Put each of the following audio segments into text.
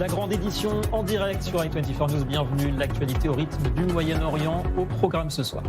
La grande édition en direct sur i24 News. Bienvenue, l'actualité au rythme du Moyen-Orient au programme ce soir.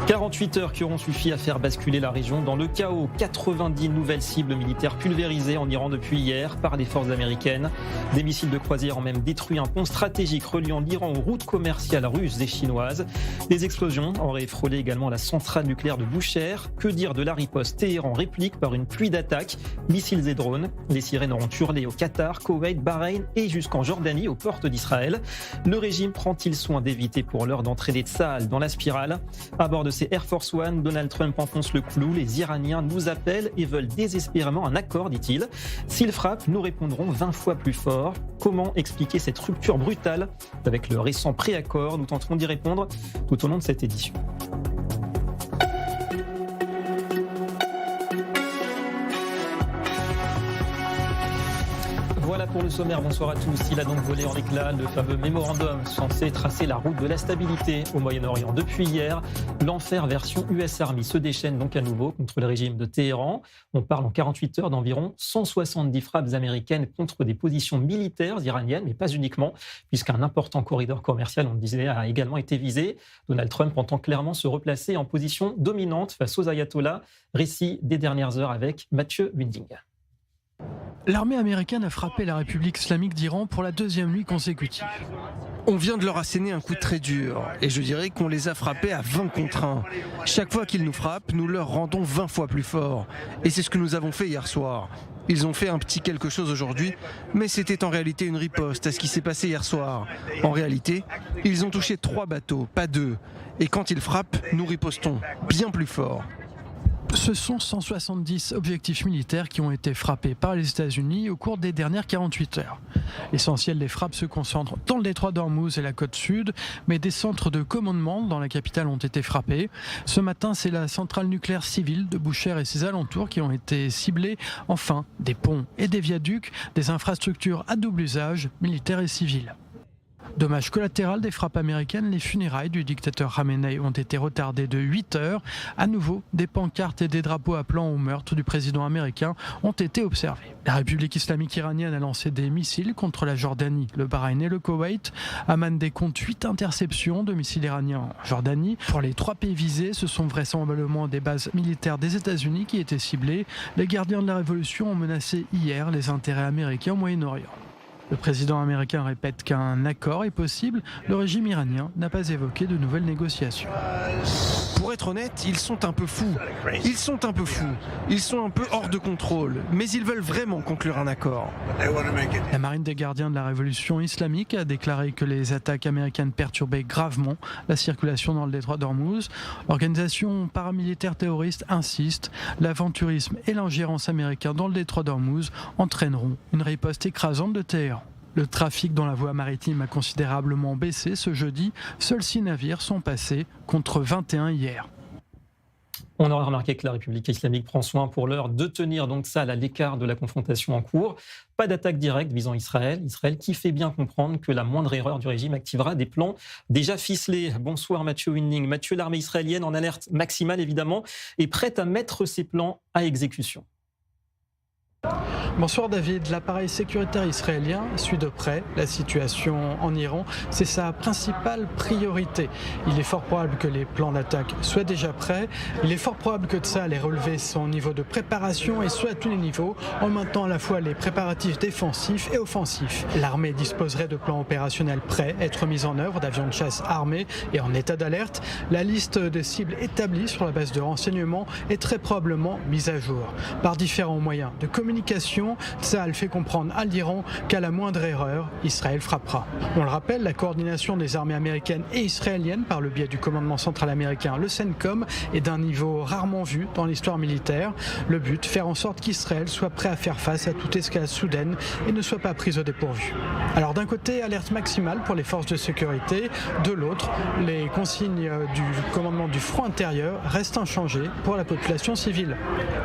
48 heures qui auront suffi à faire basculer la région dans le chaos. 90 nouvelles cibles militaires pulvérisées en Iran depuis hier par les forces américaines. Des missiles de croisière ont même détruit un pont stratégique reliant l'Iran aux routes commerciales russes et chinoises. Des explosions auraient frôlé également la centrale nucléaire de Boucher. Que dire de la riposte? Téhéran réplique par une pluie d'attaques, missiles et drones. Les sirènes auront hurlé au Qatar, Koweït, Bahreïn et jusqu'en Jordanie, aux portes d'Israël. Le régime prend-il soin d'éviter pour l'heure d'entraîner Tsahal dans la spirale? À bord de ces Air Force One, Donald Trump enfonce le clou. Les Iraniens nous appellent et veulent désespérément un accord, dit-il. S'ils frappent, nous répondrons 20 fois plus fort. Comment expliquer cette rupture brutale avec le récent préaccord? Nous tenterons d'y répondre tout au long de cette édition. Voilà pour le sommaire, bonsoir à tous. Il a donc volé en éclats le fameux mémorandum censé tracer la route de la stabilité au Moyen-Orient. Depuis hier, l'enfer version US Army se déchaîne donc à nouveau contre le régime de Téhéran. On parle en 48 heures d'environ 170 frappes américaines contre des positions militaires iraniennes, mais pas uniquement, puisqu'un important corridor commercial, on le disait, a également été visé. Donald Trump entend clairement se replacer en position dominante face aux ayatollahs. Récit des dernières heures avec Mathieu Winding. L'armée américaine a frappé la République islamique d'Iran pour la deuxième nuit consécutive. On vient de leur asséner un coup très dur, et je dirais qu'on les a frappés à 20 contre 1. Chaque fois qu'ils nous frappent, nous leur rendons 20 fois plus fort. Et c'est ce que nous avons fait hier soir. Ils ont fait un petit quelque chose aujourd'hui, mais c'était en réalité une riposte à ce qui s'est passé hier soir. En réalité, ils ont touché 3 bateaux, pas 2. Et quand ils frappent, nous ripostons bien plus fort. Ce sont 170 objectifs militaires qui ont été frappés par les États-Unis au cours des dernières 48 heures. L'essentiel des frappes se concentre dans le détroit d'Ormuz et la côte sud, mais des centres de commandement dans la capitale ont été frappés. Ce matin, c'est la centrale nucléaire civile de Boucher et ses alentours qui ont été ciblés. Enfin, des ponts et des viaducs, des infrastructures à double usage, militaires et civils. Dommage collatéral des frappes américaines, les funérailles du dictateur Khamenei ont été retardées de 8 heures. À nouveau, des pancartes et des drapeaux appelant au meurtre du président américain ont été observés. La République islamique iranienne a lancé des missiles contre la Jordanie, le Bahreïn et le Koweït. Amman décompte 8 interceptions de missiles iraniens en Jordanie. Pour les 3 pays visés, ce sont vraisemblablement des bases militaires des États-Unis qui étaient ciblées. Les gardiens de la révolution ont menacé hier les intérêts américains au Moyen-Orient. Le président américain répète qu'un accord est possible. Le régime iranien n'a pas évoqué de nouvelles négociations. Pour être honnête, ils sont un peu fous. Ils sont un peu fous. Ils sont un peu hors de contrôle. Mais ils veulent vraiment conclure un accord. La marine des gardiens de la révolution islamique a déclaré que les attaques américaines perturbaient gravement la circulation dans le détroit d'Ormuz. L'organisation paramilitaire terroriste insiste. L'aventurisme et l'ingérence américaine dans le détroit d'Ormuz entraîneront une riposte écrasante de Téhéran. Le trafic dans la voie maritime a considérablement baissé ce jeudi. Seuls 6 navires sont passés contre 21 hier. On aura remarqué que la République islamique prend soin pour l'heure de tenir donc ça à l'écart de la confrontation en cours. Pas d'attaque directe visant Israël. Israël qui fait bien comprendre que la moindre erreur du régime activera des plans déjà ficelés. Bonsoir Mathieu Winding. Mathieu, l'armée israélienne en alerte maximale évidemment est prête à mettre ses plans à exécution. Bonsoir David, l'appareil sécuritaire israélien suit de près la situation en Iran. C'est sa principale priorité. Il est fort probable que les plans d'attaque soient déjà prêts. Il est fort probable que Tsahal ait relevé son niveau de préparation et ce à tous les niveaux, en maintenant à la fois les préparatifs défensifs et offensifs. L'armée disposerait de plans opérationnels prêts, être mis en œuvre d'avions de chasse armés et en état d'alerte. La liste des cibles établie sur la base de renseignements est très probablement mise à jour. Par différents moyens de communication, Tsahal fait comprendre à l'Iran qu'à la moindre erreur, Israël frappera. On le rappelle, la coordination des armées américaines et israéliennes par le biais du commandement central américain, le CENTCOM, est d'un niveau rarement vu dans l'histoire militaire. Le but, faire en sorte qu'Israël soit prêt à faire face à toute escalade soudaine et ne soit pas prise au dépourvu. Alors d'un côté, alerte maximale pour les forces de sécurité, de l'autre, les consignes du commandement du front intérieur restent inchangées pour la population civile.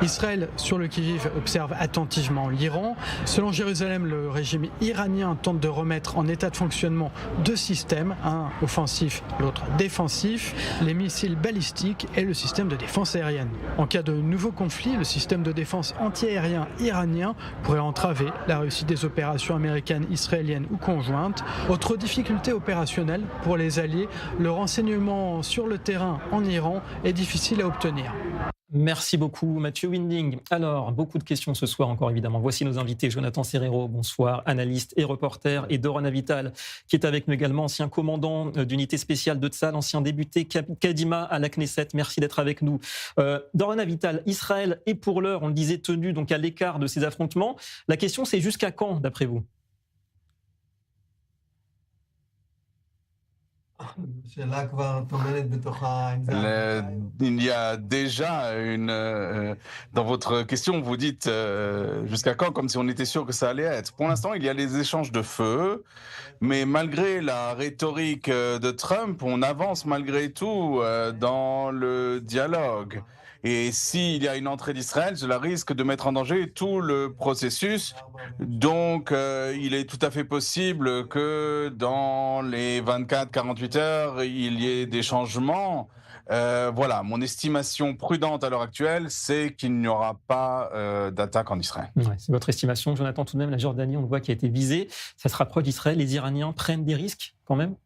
Israël, sur le qui-vive, observe attentivement attentivement l'Iran. Selon Jérusalem, le régime iranien tente de remettre en état de fonctionnement 2 systèmes, un offensif, l'autre défensif, les missiles balistiques et le système de défense aérienne. En cas de nouveau conflit, le système de défense antiaérien iranien pourrait entraver la réussite des opérations américaines, israéliennes ou conjointes. Autre difficulté opérationnelle pour les alliés, le renseignement sur le terrain en Iran est difficile à obtenir. Merci beaucoup Mathieu Winding. Alors, beaucoup de questions ce soir encore évidemment. Voici nos invités. Jonathan Serrero, bonsoir, analyste et reporter. Et Doron Avital, qui est avec nous également, ancien commandant d'unité spéciale de Tsahal, ancien député Kadima à la Knesset. Merci d'être avec nous. Doron Avital, Israël est pour l'heure, on le disait, tenu donc à l'écart de ces affrontements. La question, c'est jusqu'à quand, d'après vous ? Il y a déjà dans votre question, vous dites jusqu'à quand, comme si on était sûr que ça allait être. Pour l'instant, il y a les échanges de feu, mais malgré la rhétorique de Trump, on avance malgré tout dans le dialogue. Et s'il y a une entrée d'Israël, cela risque de mettre en danger tout le processus. Donc, il est tout à fait possible que dans les 24-48 heures, il y ait des changements. Voilà, mon estimation prudente à l'heure actuelle, c'est qu'il n'y aura pas d'attaque en Israël. Ouais, c'est votre estimation. Jonathan, tout de même, la Jordanie, on le voit, qui a été visée. Ça se rapproche d'Israël. Les Iraniens prennent des risques quand même ?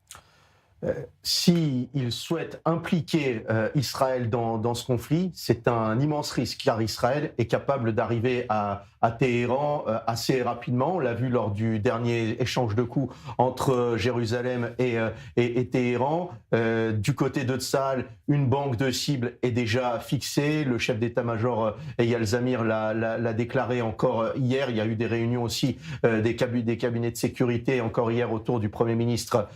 S'ils souhaitent impliquer Israël dans ce conflit, c'est un immense risque, car Israël est capable d'arriver à Téhéran assez rapidement. On l'a vu lors du dernier échange de coups entre Jérusalem et Téhéran. Du côté de Tsahal, une banque de cibles est déjà fixée. Le chef d'état-major Eyal Zamir l'a déclaré encore hier. Il y a eu des réunions aussi des cabinets de sécurité encore hier autour du Premier ministre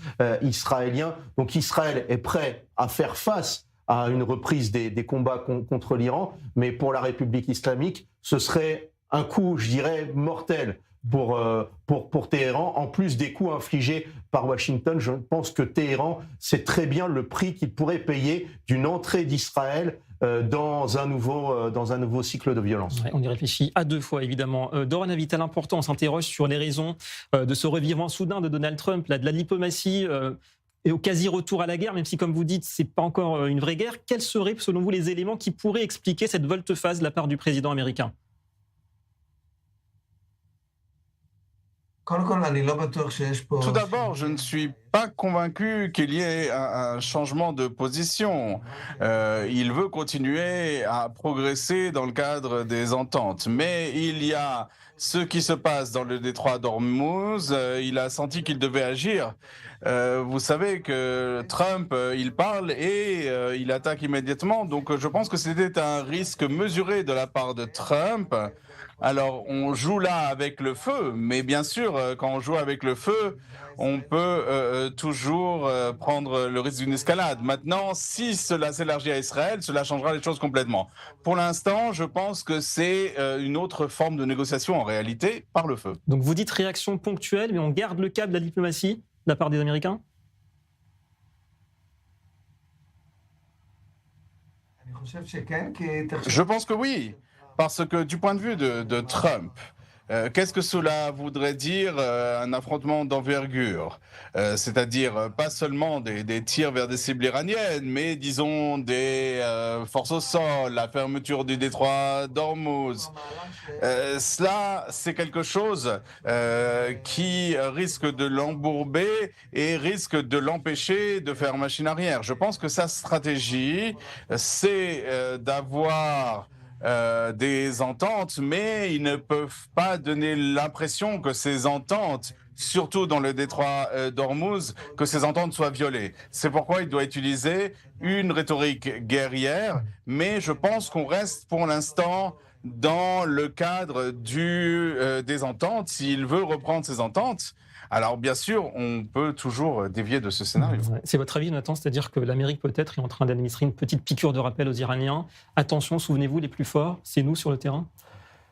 israélien. Donc Israël est prêt à faire face à une reprise des combats contre l'Iran, mais pour la République islamique, ce serait un coup, je dirais, mortel pour Téhéran, en plus des coups infligés par Washington. Je pense que Téhéran sait très bien le prix qu'il pourrait payer d'une entrée d'Israël dans un nouveau cycle de violence. Ouais, on y réfléchit à 2 fois, évidemment. Doron Avital, important, on s'interroge sur les raisons de ce revirement soudain de Donald Trump, de la diplomatie et au quasi-retour à la guerre, même si, comme vous dites, c'est pas encore une vraie guerre. Quels seraient, selon vous, les éléments qui pourraient expliquer cette volte-face de la part du président américain ? Tout d'abord, je ne suis pas convaincu qu'il y ait un changement de position. Il veut continuer à progresser dans le cadre des ententes. Mais il y a ce qui se passe dans le détroit d'Ormuz. Il a senti qu'il devait agir. Vous savez que Trump, il parle et il attaque immédiatement. Donc je pense que c'était un risque mesuré de la part de Trump. Alors, on joue là avec le feu, mais bien sûr, quand on joue avec le feu, on peut toujours prendre le risque d'une escalade. Maintenant, si cela s'élargit à Israël, cela changera les choses complètement. Pour l'instant, je pense que c'est une autre forme de négociation en réalité, par le feu. Donc vous dites réaction ponctuelle, mais on garde le cap de la diplomatie de la part des Américains ? Je pense que oui. Parce que du point de vue de Trump, qu'est-ce que cela voudrait dire un affrontement d'envergure? C'est-à-dire pas seulement des tirs vers des cibles iraniennes, mais disons des forces au sol, la fermeture du détroit d'Ormuz. Cela, c'est quelque chose qui risque de l'embourber et risque de l'empêcher de faire machine arrière. Je pense que sa stratégie, c'est d'avoir des ententes, mais ils ne peuvent pas donner l'impression que ces ententes, surtout dans le détroit d'Ormuz, que ces ententes soient violées. C'est pourquoi il doit utiliser une rhétorique guerrière, mais je pense qu'on reste pour l'instant dans le cadre des ententes. S'il veut reprendre ces ententes, alors bien sûr, on peut toujours dévier de ce scénario. C'est votre avis, Jonathan, c'est-à-dire que l'Amérique peut-être est en train d'administrer une petite piqûre de rappel aux Iraniens. Attention, souvenez-vous, les plus forts, c'est nous sur le terrain.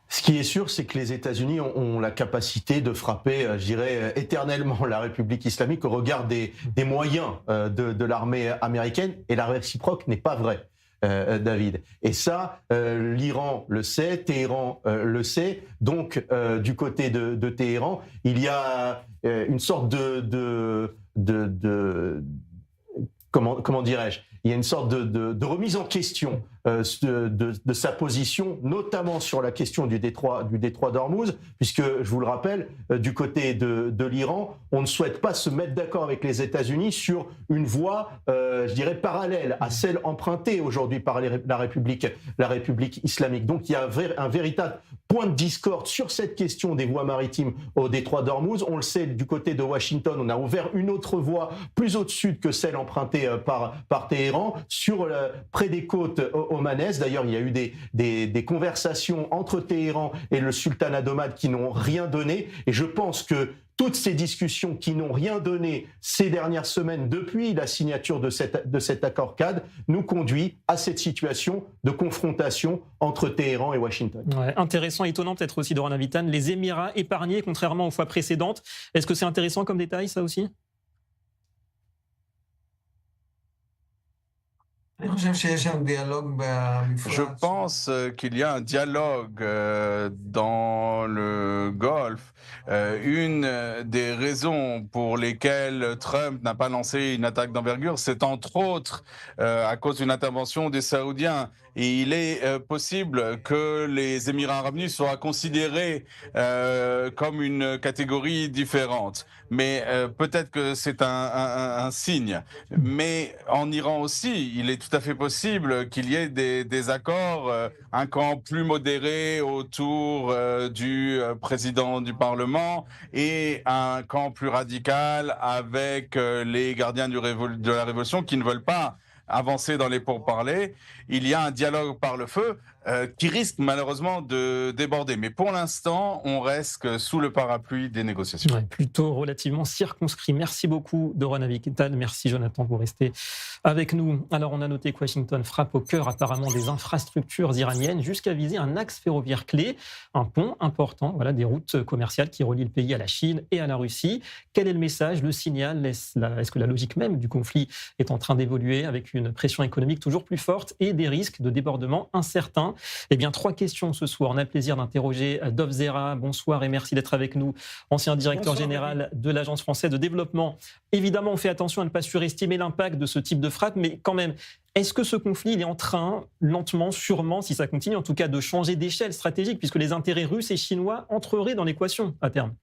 Ce qui est sûr, c'est que les États-Unis ont la capacité de frapper, je dirais, éternellement la République islamique au regard des moyens de l'armée américaine, et la réciproque n'est pas vraie. David. Et ça, l'Iran le sait, Téhéran le sait. Donc, du côté de Téhéran, il y a une sorte comment dirais-je, il y a une sorte de remise en question de sa position, notamment sur la question du détroit d'Ormuz, puisque, je vous le rappelle, du côté de l'Iran, on ne souhaite pas se mettre d'accord avec les États-Unis sur une voie, je dirais, parallèle à celle empruntée aujourd'hui par la République islamique. Donc il y a un véritable point de discorde sur cette question des voies maritimes au détroit d'Ormuz. On le sait, du côté de Washington, on a ouvert une autre voie plus au sud que celle empruntée par Téhéran, près des côtes omanaises. D'ailleurs, il y a eu des conversations entre Téhéran et le sultanat d'Oman qui n'ont rien donné. Et je pense que toutes ces discussions qui n'ont rien donné ces dernières semaines depuis la signature de cet accord-cadre nous conduit à cette situation de confrontation entre Téhéran et Washington. Ouais, intéressant, étonnant peut-être aussi, Doron Avitan, les Émirats épargnés contrairement aux fois précédentes. Est-ce que c'est intéressant comme détail, ça aussi ? Je pense qu'il y a un dialogue dans le Golfe. Une des raisons pour lesquelles Trump n'a pas lancé une attaque d'envergure, c'est entre autres à cause d'une intervention des Saoudiens. Et il est possible que les Émirats arabes unis soient considérés comme une catégorie différente. Mais peut-être que c'est un signe. Mais en Iran aussi, il est tout à fait possible qu'il y ait des accords, un camp plus modéré autour du président du Parlement et un camp plus radical avec les gardiens de la Révolution qui ne veulent pas avancer dans les pourparlers. Il y a un dialogue par le feu qui risque malheureusement de déborder. Mais pour l'instant, on reste sous le parapluie des négociations. Ouais, plutôt relativement circonscrit. Merci beaucoup, Doron Avitan. Merci, Jonathan, pour rester avec nous. Alors, on a noté que Washington frappe au cœur apparemment des infrastructures iraniennes jusqu'à viser un axe ferroviaire clé, un pont important, voilà, des routes commerciales qui relient le pays à la Chine et à la Russie. Quel est le message, le signal ? Est-ce que la logique même du conflit est en train d'évoluer avec une pression économique toujours plus forte et des risques de débordement incertains ? Eh bien, 3 questions ce soir. On a le plaisir d'interroger Dov Zera. Bonsoir et merci d'être avec nous. Ancien directeur général de l'Agence française de développement. Évidemment, on fait attention à ne pas surestimer l'impact de ce type de frappe, mais quand même, est-ce que ce conflit il est en train, lentement, sûrement, si ça continue, en tout cas, de changer d'échelle stratégique, puisque les intérêts russes et chinois entreraient dans l'équation à terme ?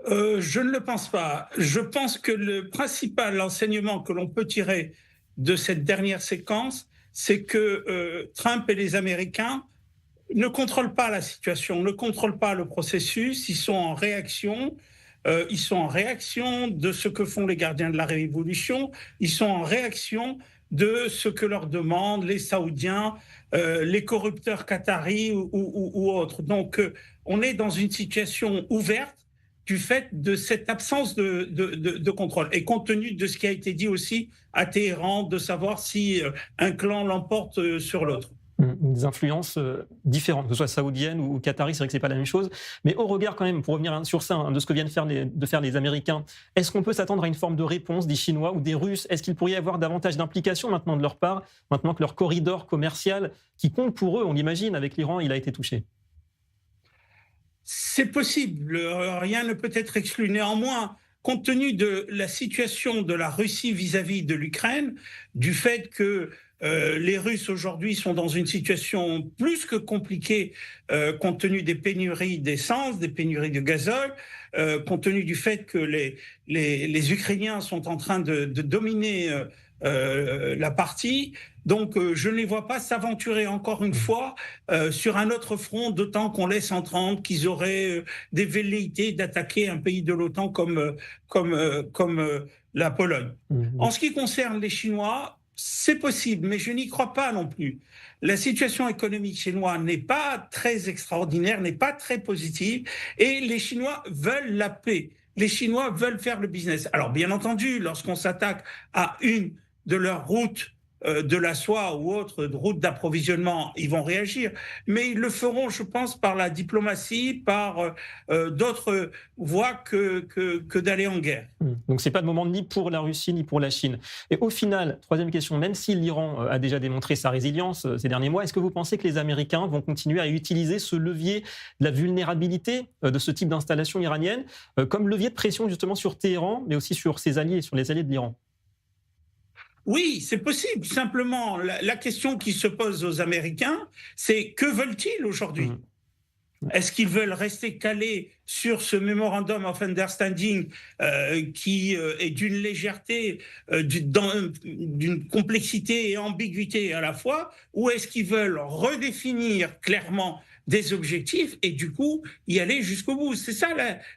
Je ne le pense pas. Je pense que le principal enseignement que l'on peut tirer de cette dernière séquence, c'est que Trump et les Américains ne contrôlent pas la situation, ne contrôlent pas le processus, ils sont en réaction. Ils sont en réaction de ce que font les gardiens de la révolution, ils sont en réaction de ce que leur demandent les Saoudiens, les corrupteurs qataris ou autres. Donc on est dans une situation ouverte du fait de cette absence de contrôle. Et compte tenu de ce qui a été dit aussi à Téhéran, de savoir si un clan l'emporte sur l'autre. Des influences différentes, que ce soit saoudienne ou qatari, c'est vrai que c'est pas la même chose. Mais au regard quand même, pour revenir sur ça, de ce que viennent de faire les Américains, est-ce qu'on peut s'attendre à une forme de réponse des Chinois ou des Russes ? Est-ce qu'il pourrait y avoir davantage d'implications maintenant de leur part, maintenant que leur corridor commercial, qui compte pour eux, on l'imagine, avec l'Iran, il a été touché ? C'est possible, rien ne peut être exclu. Néanmoins, compte tenu de la situation de la Russie vis-à-vis de l'Ukraine, du fait que les Russes aujourd'hui sont dans une situation plus que compliquée compte tenu des pénuries d'essence, des pénuries de gazole, compte tenu du fait que les Ukrainiens sont en train de dominer la partie. Donc, je ne les vois pas s'aventurer encore une fois sur un autre front, d'autant qu'on laisse entendre qu'ils auraient des velléités d'attaquer un pays de l'OTAN comme la Pologne. En ce qui concerne les Chinois, c'est possible, mais je n'y crois pas non plus. La situation économique chinoise n'est pas très extraordinaire, n'est pas très positive, et les Chinois veulent la paix. Les Chinois veulent faire le business. Alors, bien entendu, lorsqu'on s'attaque à une de leurs routes de la soie ou autre route d'approvisionnement, ils vont réagir. Mais ils le feront, je pense, par la diplomatie, par d'autres voies que d'aller en guerre. Donc c'est pas de moment ni pour la Russie ni pour la Chine. Et au final, troisième question, même si l'Iran a déjà démontré sa résilience ces derniers mois, est-ce que vous pensez que les Américains vont continuer à utiliser ce levier de la vulnérabilité de ce type d'installation iranienne comme levier de pression justement sur Téhéran, mais aussi sur ses alliés, sur les alliés de l'Iran? Oui, c'est possible. Simplement, la question qui se pose aux Américains, c'est que veulent-ils aujourd'hui ? Est-ce qu'ils veulent rester calés sur ce Memorandum of Understanding qui est d'une légèreté, d'une complexité et ambiguïté à la fois, ou est-ce qu'ils veulent redéfinir clairement des objectifs et du coup y aller jusqu'au bout? C'est ça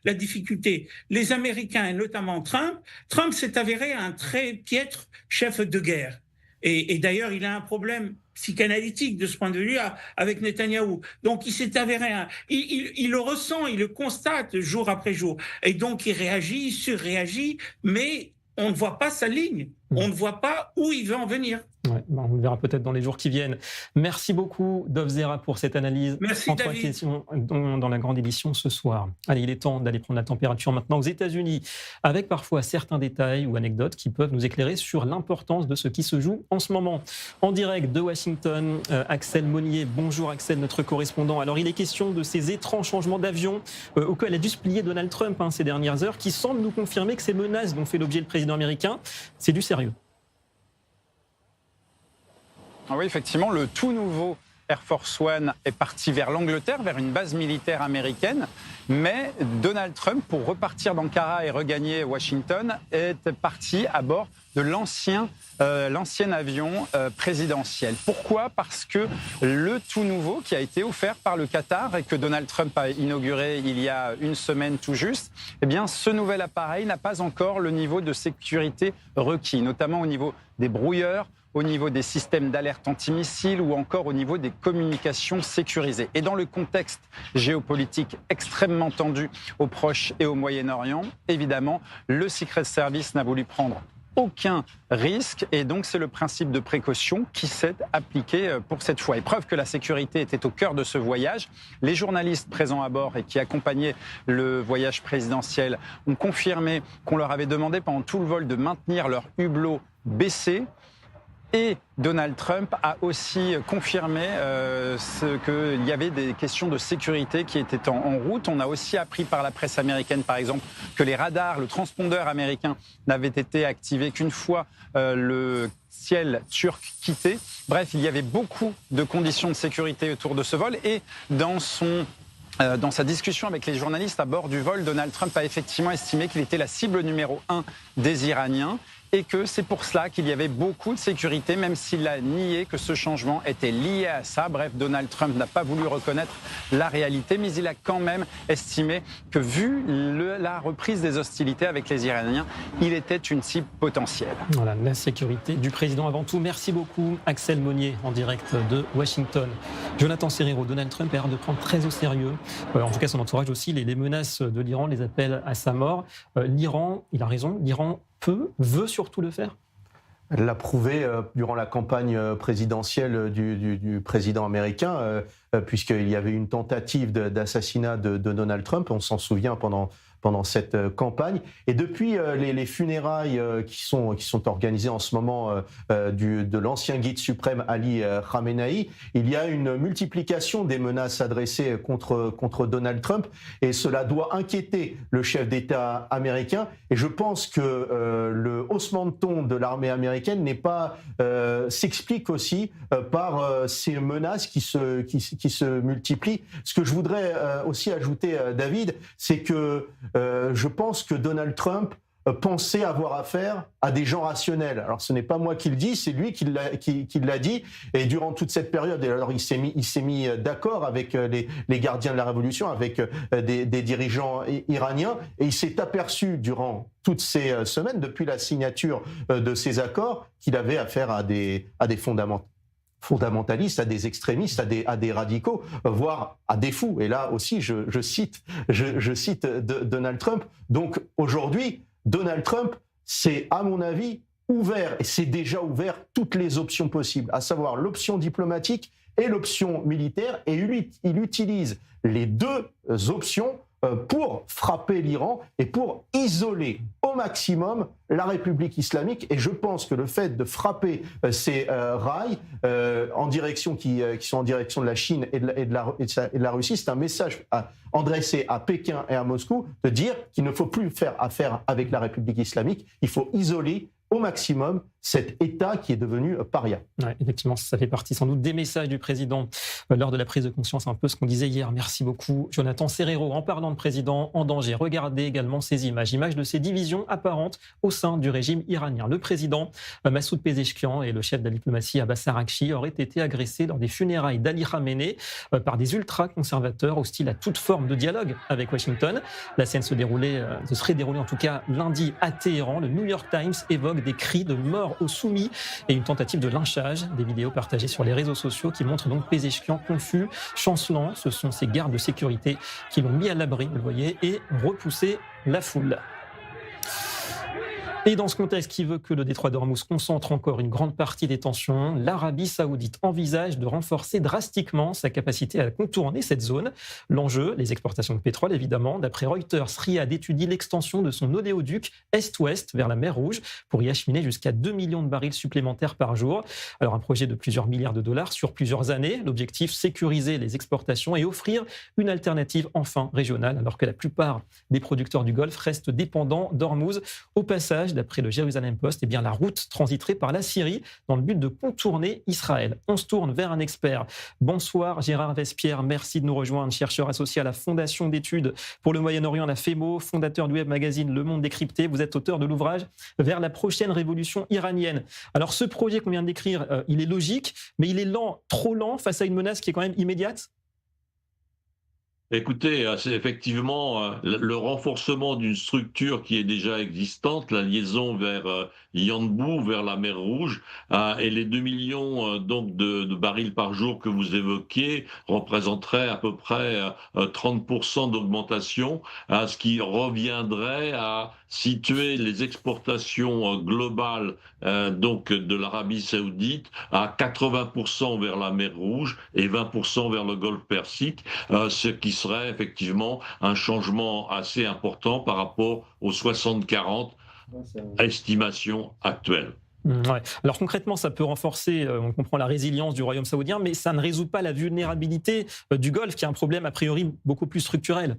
la difficulté. Les Américains, et notamment Trump s'est avéré un très piètre chef de guerre. Et d'ailleurs, il a un problème psychanalytique de ce point de vue-là avec Netanyahou. Donc, il s'est avéré, il le ressent, il le constate jour après jour. Et donc, il réagit, il surréagit, mais on ne voit pas sa ligne. On ne voit pas où il veut en venir. Ouais, on le verra peut-être dans les jours qui viennent. Merci beaucoup, Dov Zera, pour cette analyse. Merci, en David. 3 questions dans la grande édition ce soir. Allez, il est temps d'aller prendre la température maintenant aux États-Unis, avec parfois certains détails ou anecdotes qui peuvent nous éclairer sur l'importance de ce qui se joue en ce moment. En direct de Washington, Axel Monnier. Bonjour Axel, notre correspondant. Alors, il est question de ces étranges changements d'avion auxquels a dû se plier Donald Trump ces dernières heures, qui semblent nous confirmer que ces menaces dont fait l'objet le président américain, c'est du sérieux. Oui, effectivement, le tout nouveau Air Force One est parti vers l'Angleterre, vers une base militaire américaine. Mais Donald Trump, pour repartir d'Ankara et regagner Washington, est parti à bord de l'ancien avion présidentiel. Pourquoi ? Parce que le tout nouveau qui a été offert par le Qatar et que Donald Trump a inauguré il y a une semaine tout juste, eh bien, ce nouvel appareil n'a pas encore le niveau de sécurité requis, notamment au niveau des brouilleurs, au niveau des systèmes d'alerte antimissiles ou encore au niveau des communications sécurisées. Et dans le contexte géopolitique extrêmement tendu au Proche et au Moyen-Orient, évidemment, le Secret Service n'a voulu prendre aucun risque et donc c'est le principe de précaution qui s'est appliqué pour cette fois. Et preuve que la sécurité était au cœur de ce voyage, les journalistes présents à bord et qui accompagnaient le voyage présidentiel ont confirmé qu'on leur avait demandé pendant tout le vol de maintenir leur hublot baissé. Et Donald Trump a aussi confirmé qu'il y avait des questions de sécurité qui étaient en route. On a aussi appris par la presse américaine, par exemple, que les radars, le transpondeur américain n'avait été activé qu'une fois le ciel turc quitté. Bref, il y avait beaucoup de conditions de sécurité autour de ce vol. Et dans sa discussion avec les journalistes à bord du vol, Donald Trump a effectivement estimé qu'il était la cible numéro 1 des Iraniens et que c'est pour cela qu'il y avait beaucoup de sécurité, même s'il a nié que ce changement était lié à ça. Bref, Donald Trump n'a pas voulu reconnaître la réalité, mais il a quand même estimé que, vu la reprise des hostilités avec les Iraniens, il était une cible potentielle. Voilà, la sécurité du président avant tout. Merci beaucoup, Axel Monnier, en direct de Washington. Jonathan Serrero, Donald Trump a l'air de prendre très au sérieux, en tout cas son entourage aussi, les menaces de l'Iran, les appels à sa mort. L'Iran, il a raison, l'Iran veut surtout le faire. Elle l'a prouvé durant la campagne présidentielle du président américain, puisqu'il y avait une tentative d'assassinat de Donald Trump, on s'en souvient pendant cette campagne. Et depuis les funérailles qui sont organisées en ce moment de l'ancien guide suprême Ali Khamenei, il y a une multiplication des menaces adressées contre Donald Trump, et cela doit inquiéter le chef d'État américain. Et je pense que le haussement de ton de l'armée américaine s'explique aussi par ces menaces qui se multiplient. Ce que je voudrais aussi ajouter, David, c'est que je pense que Donald Trump pensait avoir affaire à des gens rationnels. Alors ce n'est pas moi qui le dis, c'est lui qui l'a dit. Et durant toute cette période, alors il s'est mis d'accord avec les gardiens de la révolution, avec des dirigeants iraniens, et il s'est aperçu durant toutes ces semaines, depuis la signature de ces accords, qu'il avait affaire à des fondamentalistes, à des extrémistes, à des radicaux, voire à des fous. Et là aussi, je cite Donald Trump. Donc aujourd'hui, Donald Trump, c'est à mon avis ouvert, et c'est déjà ouvert, toutes les options possibles, à savoir l'option diplomatique et l'option militaire, et il utilise les deux options pour frapper l'Iran et pour isoler au maximum la République islamique. Et je pense que le fait de frapper ces rails en direction qui sont en direction de la Chine et de la Russie, c'est un message adressé à Pékin et à Moscou de dire qu'il ne faut plus faire affaire avec la République islamique, il faut isoler au maximum cet État qui est devenu paria. Ouais, effectivement, ça fait partie sans doute des messages du président lors de la prise de conscience, un peu ce qu'on disait hier. Merci beaucoup, Jonathan Serrero. En parlant de président en danger, regardez également ces images de ces divisions apparentes au sein du régime iranien. Le président Massoud Pezeshkian et le chef de la diplomatie Abbas Araghchi auraient été agressés lors des funérailles d'Ali Khamenei par des ultra-conservateurs hostiles à toute forme de dialogue avec Washington. La scène se serait déroulée en tout cas lundi à Téhéran. Le New York Times évoque des cris de mort aux soumis et une tentative de lynchage. Des vidéos partagées sur les réseaux sociaux qui montrent donc Pezeshkian confus, chancelant. Ce sont ses gardes de sécurité qui l'ont mis à l'abri, vous le voyez, et ont repoussé la foule. Et dans ce contexte qui veut que le détroit d'Ormuz concentre encore une grande partie des tensions, l'Arabie saoudite envisage de renforcer drastiquement sa capacité à contourner cette zone. L'enjeu, les exportations de pétrole évidemment. D'après Reuters, Riyad étudie l'extension de son oléoduc est-ouest vers la mer Rouge pour y acheminer jusqu'à 2 millions de barils supplémentaires par jour. Alors un projet de plusieurs milliards de dollars sur plusieurs années. L'objectif, sécuriser les exportations et offrir une alternative enfin régionale, alors que la plupart des producteurs du Golfe restent dépendants d'Ormuz. Au passage, d'après le Jerusalem Post, eh bien, la route transiterait par la Syrie dans le but de contourner Israël. On se tourne vers un expert. Bonsoir Gérard Vespierre, merci de nous rejoindre, chercheur associé à la Fondation d'études pour le Moyen-Orient, la FEMO, fondateur du web magazine Le Monde décrypté. Vous êtes auteur de l'ouvrage Vers la prochaine révolution iranienne. Alors ce projet qu'on vient de décrire, il est logique, mais il est lent, trop lent face à une menace qui est quand même immédiate. Écoutez, c'est effectivement le renforcement d'une structure qui est déjà existante, la liaison vers Yanbu, vers la mer Rouge, et les 2 millions donc de barils par jour que vous évoquez représenteraient à peu près 30% d'augmentation, ce qui reviendrait à situer les exportations globales donc de l'Arabie saoudite à 80% vers la mer Rouge et 20% vers le Golfe Persique, ce qui serait effectivement un changement assez important par rapport aux 60-40 estimations actuelles. Ouais. Alors concrètement, ça peut renforcer, on comprend la résilience du royaume saoudien, mais ça ne résout pas la vulnérabilité du Golfe, qui est un problème a priori beaucoup plus structurel.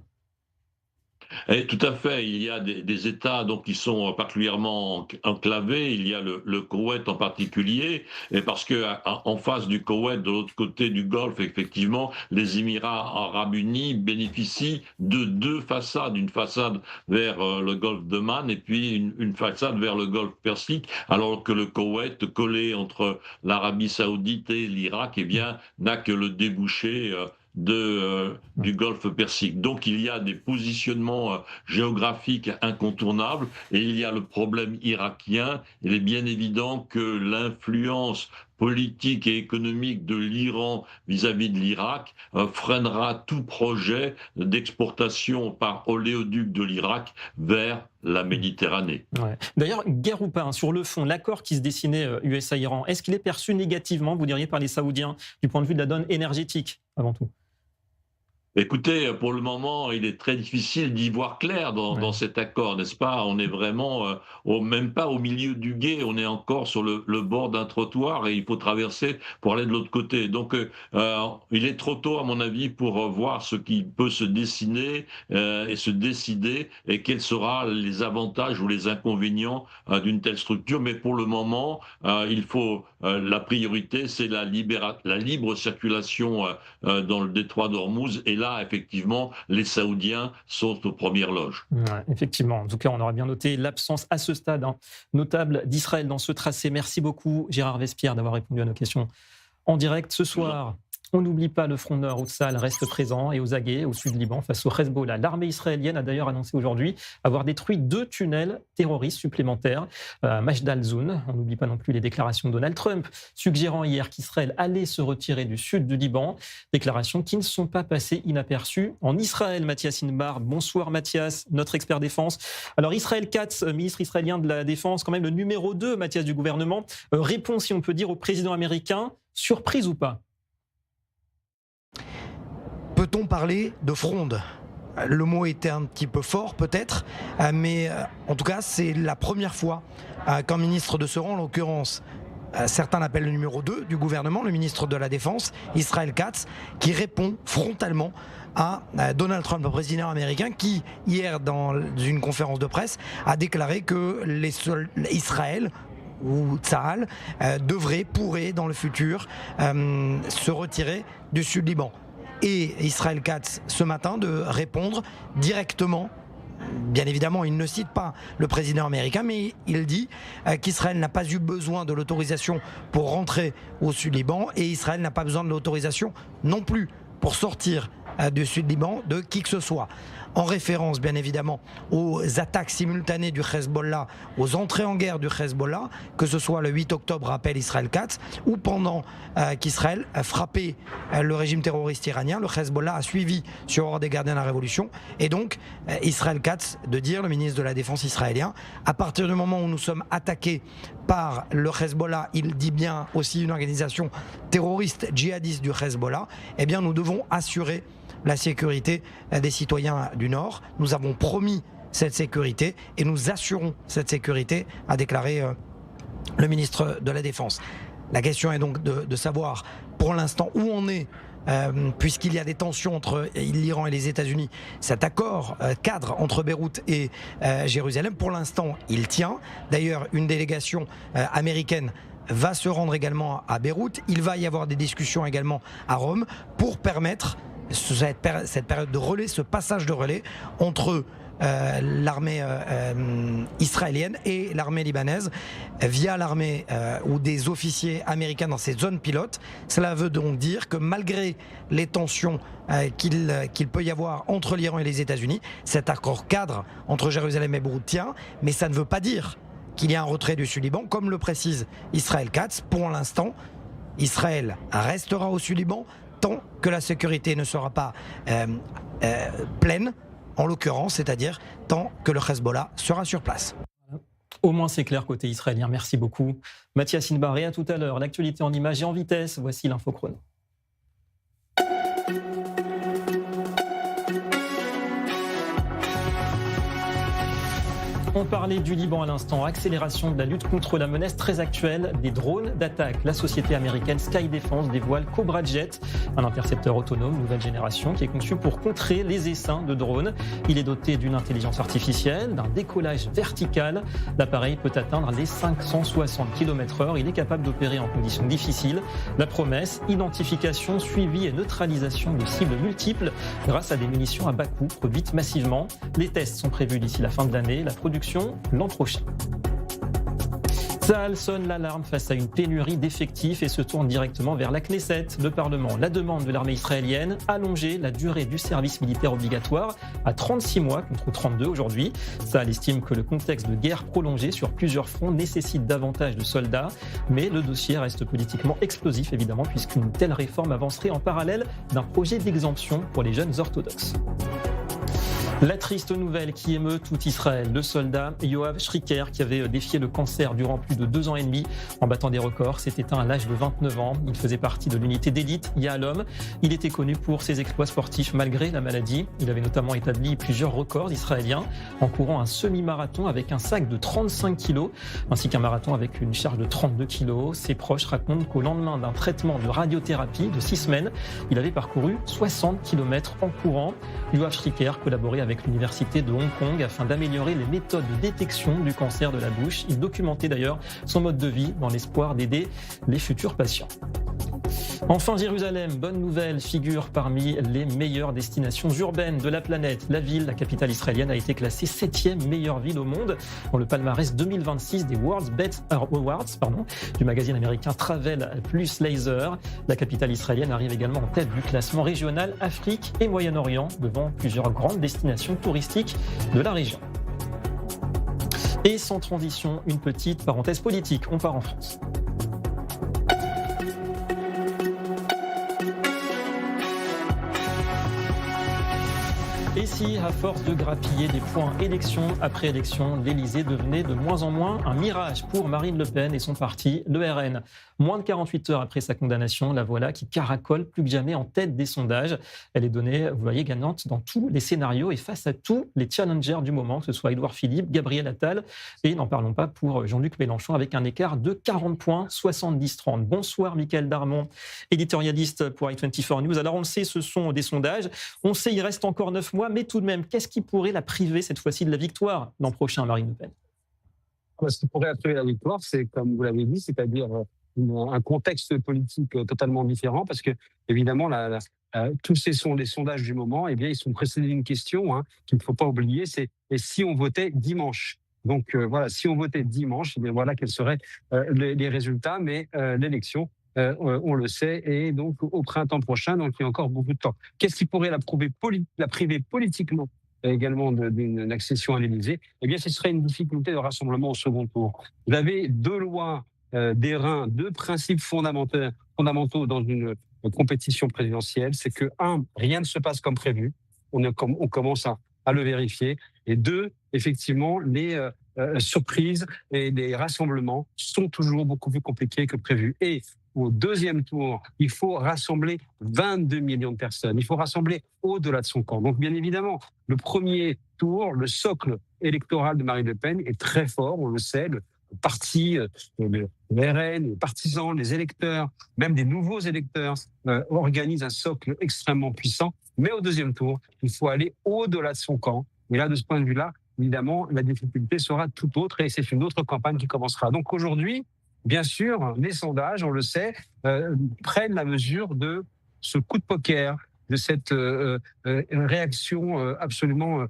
Et tout à fait, il y a des États donc, qui sont particulièrement enclavés, il y a le Koweït en particulier, et parce qu'en face du Koweït, de l'autre côté du Golfe, effectivement, les Émirats arabes unis bénéficient de 2 façades, une façade vers le Golfe d'Oman et puis une façade vers le Golfe Persique, alors que le Koweït, collé entre l'Arabie saoudite et l'Irak, eh bien, n'a que le débouché du Golfe Persique. Donc il y a des positionnements géographiques incontournables et il y a le problème irakien. Il est bien évident que l'influence politique et économique de l'Iran vis-à-vis de l'Irak freinera tout projet d'exportation par oléoduc de l'Irak vers la Méditerranée. Ouais. D'ailleurs, guerre ou pas, sur le fond, l'accord qui se dessinait USA-Iran, est-ce qu'il est perçu négativement, vous diriez, par les Saoudiens, du point de vue de la donne énergétique, avant tout ? Écoutez, pour le moment, il est très difficile d'y voir clair dans cet accord, n'est-ce pas? On est vraiment même pas au milieu du gué, on est encore sur le bord d'un trottoir et il faut traverser pour aller de l'autre côté. Donc, il est trop tôt, à mon avis, pour voir ce qui peut se dessiner et se décider et quels seront les avantages ou les inconvénients d'une telle structure. Mais pour le moment, la priorité, c'est la libre circulation dans le détroit d'Ormuz. Et là, effectivement, les Saoudiens sont aux premières loges. Ouais, effectivement. En tout cas, on aura bien noté l'absence à ce stade notable d'Israël dans ce tracé. Merci beaucoup, Gérard Vespierre, d'avoir répondu à nos questions en direct ce soir. On n'oublie pas le front nord où Tsahal reste présent et aux aguets au sud Liban face au Hezbollah. L'armée israélienne a d'ailleurs annoncé aujourd'hui avoir détruit 2 tunnels terroristes supplémentaires à Majdal Zoun. On n'oublie pas non plus les déclarations de Donald Trump suggérant hier qu'Israël allait se retirer du sud du Liban. Déclarations qui ne sont pas passées inaperçues en Israël. Mathias Inbar, bonsoir Mathias, notre expert défense. Alors Israël Katz, ministre israélien de la Défense, quand même le numéro 2, Mathias, du gouvernement, répond, si on peut dire, au président américain, surprise ou pas ? Peut-on parler de fronde ? Le mot était un petit peu fort peut-être, mais en tout cas c'est la première fois qu'un ministre de ce rang, en l'occurrence certains l'appellent le numéro 2 du gouvernement, le ministre de la Défense, Israël Katz, qui répond frontalement à Donald Trump, le président américain, qui hier dans une conférence de presse a déclaré que Israël ou Tsahal pourrait dans le futur se retirer du sud Liban. Et Israël Katz ce matin de répondre directement. Bien évidemment, il ne cite pas le président américain, mais il dit qu'Israël n'a pas eu besoin de l'autorisation pour rentrer au Sud-Liban et Israël n'a pas besoin de l'autorisation non plus pour sortir du Sud-Liban de qui que ce soit. En référence, bien évidemment, aux attaques simultanées du Hezbollah, aux entrées en guerre du Hezbollah, que ce soit le 8 octobre, rappelle Israël Katz, ou pendant qu'Israël a frappé le régime terroriste iranien, le Hezbollah a suivi sur ordre des gardiens de la révolution. Et donc, Israël Katz, de dire, le ministre de la Défense israélien, à partir du moment où nous sommes attaqués par le Hezbollah, il dit bien aussi une organisation terroriste djihadiste du Hezbollah, eh bien nous devons assurer la sécurité des citoyens du Nord. Nous avons promis cette sécurité et nous assurons cette sécurité, a déclaré le ministre de la Défense. La question est donc de savoir pour l'instant où on est, puisqu'il y a des tensions entre l'Iran et les États-Unis. Cet accord cadre entre Beyrouth et Jérusalem, pour l'instant, il tient. D'ailleurs, une délégation américaine va se rendre également à Beyrouth. Il va y avoir des discussions également à Rome pour permettre cette période de relais, ce passage de relais entre l'armée israélienne et l'armée libanaise via l'armée ou des officiers américains dans ces zones pilotes. Cela veut donc dire que malgré les tensions qu'il peut y avoir entre l'Iran et les États-Unis, cet accord cadre entre Jérusalem et Beyrouth tient, mais ça ne veut pas dire qu'il y a un retrait du Sud-Liban, comme le précise Israël Katz. Pour l'instant, Israël restera au Sud-Liban tant que la sécurité ne sera pas pleine, en l'occurrence, c'est-à-dire tant que le Hezbollah sera sur place. Au moins c'est clair côté israélien, merci beaucoup. Mathias Inbar, et à tout à l'heure, l'actualité en images et en vitesse, voici l'info chrono. On parlait du Liban à l'instant, accélération de la lutte contre la menace très actuelle des drones d'attaque. La société américaine Sky Defense dévoile Cobra Jet, un intercepteur autonome nouvelle génération qui est conçu pour contrer les essaims de drones. Il est doté d'une intelligence artificielle, d'un décollage vertical. L'appareil peut atteindre les 560 km/h. Il est capable d'opérer en conditions difficiles. La promesse, identification, suivi et neutralisation de cibles multiples grâce à des munitions à bas coût produites massivement. Les tests sont prévus d'ici la fin de l'année. La production l'an prochain. Tsahal sonne l'alarme face à une pénurie d'effectifs et se tourne directement vers la Knesset, le Parlement. La demande de l'armée israélienne, allonger la durée du service militaire obligatoire à 36 mois contre 32 aujourd'hui. Tsahal estime que le contexte de guerre prolongée sur plusieurs fronts nécessite davantage de soldats, mais le dossier reste politiquement explosif évidemment puisqu'une telle réforme avancerait en parallèle d'un projet d'exemption pour les jeunes orthodoxes. La triste nouvelle qui émeut tout Israël, le soldat Yoav Shriker qui avait défié le cancer durant plus de 2 ans et demi en battant des records, s'est éteint à l'âge de 29 ans. Il faisait partie de l'unité d'élite Yahalom. Il était connu pour ses exploits sportifs malgré la maladie. Il avait notamment établi plusieurs records israéliens en courant un semi-marathon avec un sac de 35 kilos ainsi qu'un marathon avec une charge de 32 kilos. Ses proches racontent qu'au lendemain d'un traitement de radiothérapie de 6 semaines, il avait parcouru 60 km en courant. Yoav Shriker collaborait avec l'université de Hong Kong afin d'améliorer les méthodes de détection du cancer de la bouche. Il documentait d'ailleurs son mode de vie dans l'espoir d'aider les futurs patients. Enfin, Jérusalem, bonne nouvelle, figure parmi les meilleures destinations urbaines de la planète. La ville, la capitale israélienne, a été classée 7e meilleure ville au monde dans le palmarès 2026 des World's Best Awards du magazine américain Travel plus Laser. La capitale israélienne arrive également en tête du classement régional Afrique et Moyen-Orient, devant plusieurs grandes destinations touristiques de la région. Et sans transition, une petite parenthèse politique. On part en France. Et si, à force de grappiller des points élection après élection, l'Élysée devenait de moins en moins un mirage pour Marine Le Pen et son parti, le RN. Moins de 48 heures après sa condamnation, la voilà qui caracole plus que jamais en tête des sondages. Elle est donnée, vous voyez, gagnante dans tous les scénarios et face à tous les challengers du moment, que ce soit Édouard Philippe, Gabriel Attal et n'en parlons pas pour Jean-Luc Mélenchon avec un écart de 40 points, 70-30. Bonsoir Mickaël Darmon, éditorialiste pour i24 News. Alors on le sait, ce sont des sondages. On sait, il reste encore 9 mois. Mais tout de même, qu'est-ce qui pourrait la priver cette fois-ci de la victoire l'an prochain, Marine Le Pen ? Ce qui pourrait la priver de la victoire, c'est, comme vous l'avez dit, c'est-à-dire un contexte politique totalement différent, parce que évidemment, tous ces sont les sondages du moment, eh bien, ils sont précédés d'une question qu'il ne faut pas oublier, c'est et si on votait dimanche. Donc voilà, si on votait dimanche, eh bien voilà quels seraient les résultats, mais l'élection. On le sait, et donc au printemps prochain, donc il y a encore beaucoup de temps. Qu'est-ce qui pourrait la priver politiquement également d'une accession à l'Élysée ? Eh bien, ce serait une difficulté de rassemblement au second tour. Vous avez 2 lois d'airain, 2 principes fondamentaux dans une compétition présidentielle. C'est que 1, rien ne se passe comme prévu. On commence à le vérifier. Et 2, effectivement, les surprises et les rassemblements sont toujours beaucoup plus compliqués que prévu. Et au deuxième tour, il faut rassembler 22 millions de personnes. Il faut rassembler au-delà de son camp. Donc, bien évidemment, le premier tour, le socle électoral de Marine Le Pen est très fort, on le sait. Le parti, le RN, les partisans, les électeurs, même des nouveaux électeurs, organisent un socle extrêmement puissant. Mais au deuxième tour, il faut aller au-delà de son camp. Et là, de ce point de vue-là, évidemment, la difficulté sera tout autre et c'est une autre campagne qui commencera. Donc aujourd'hui, bien sûr, les sondages, on le sait, prennent la mesure de ce coup de poker, de cette réaction absolument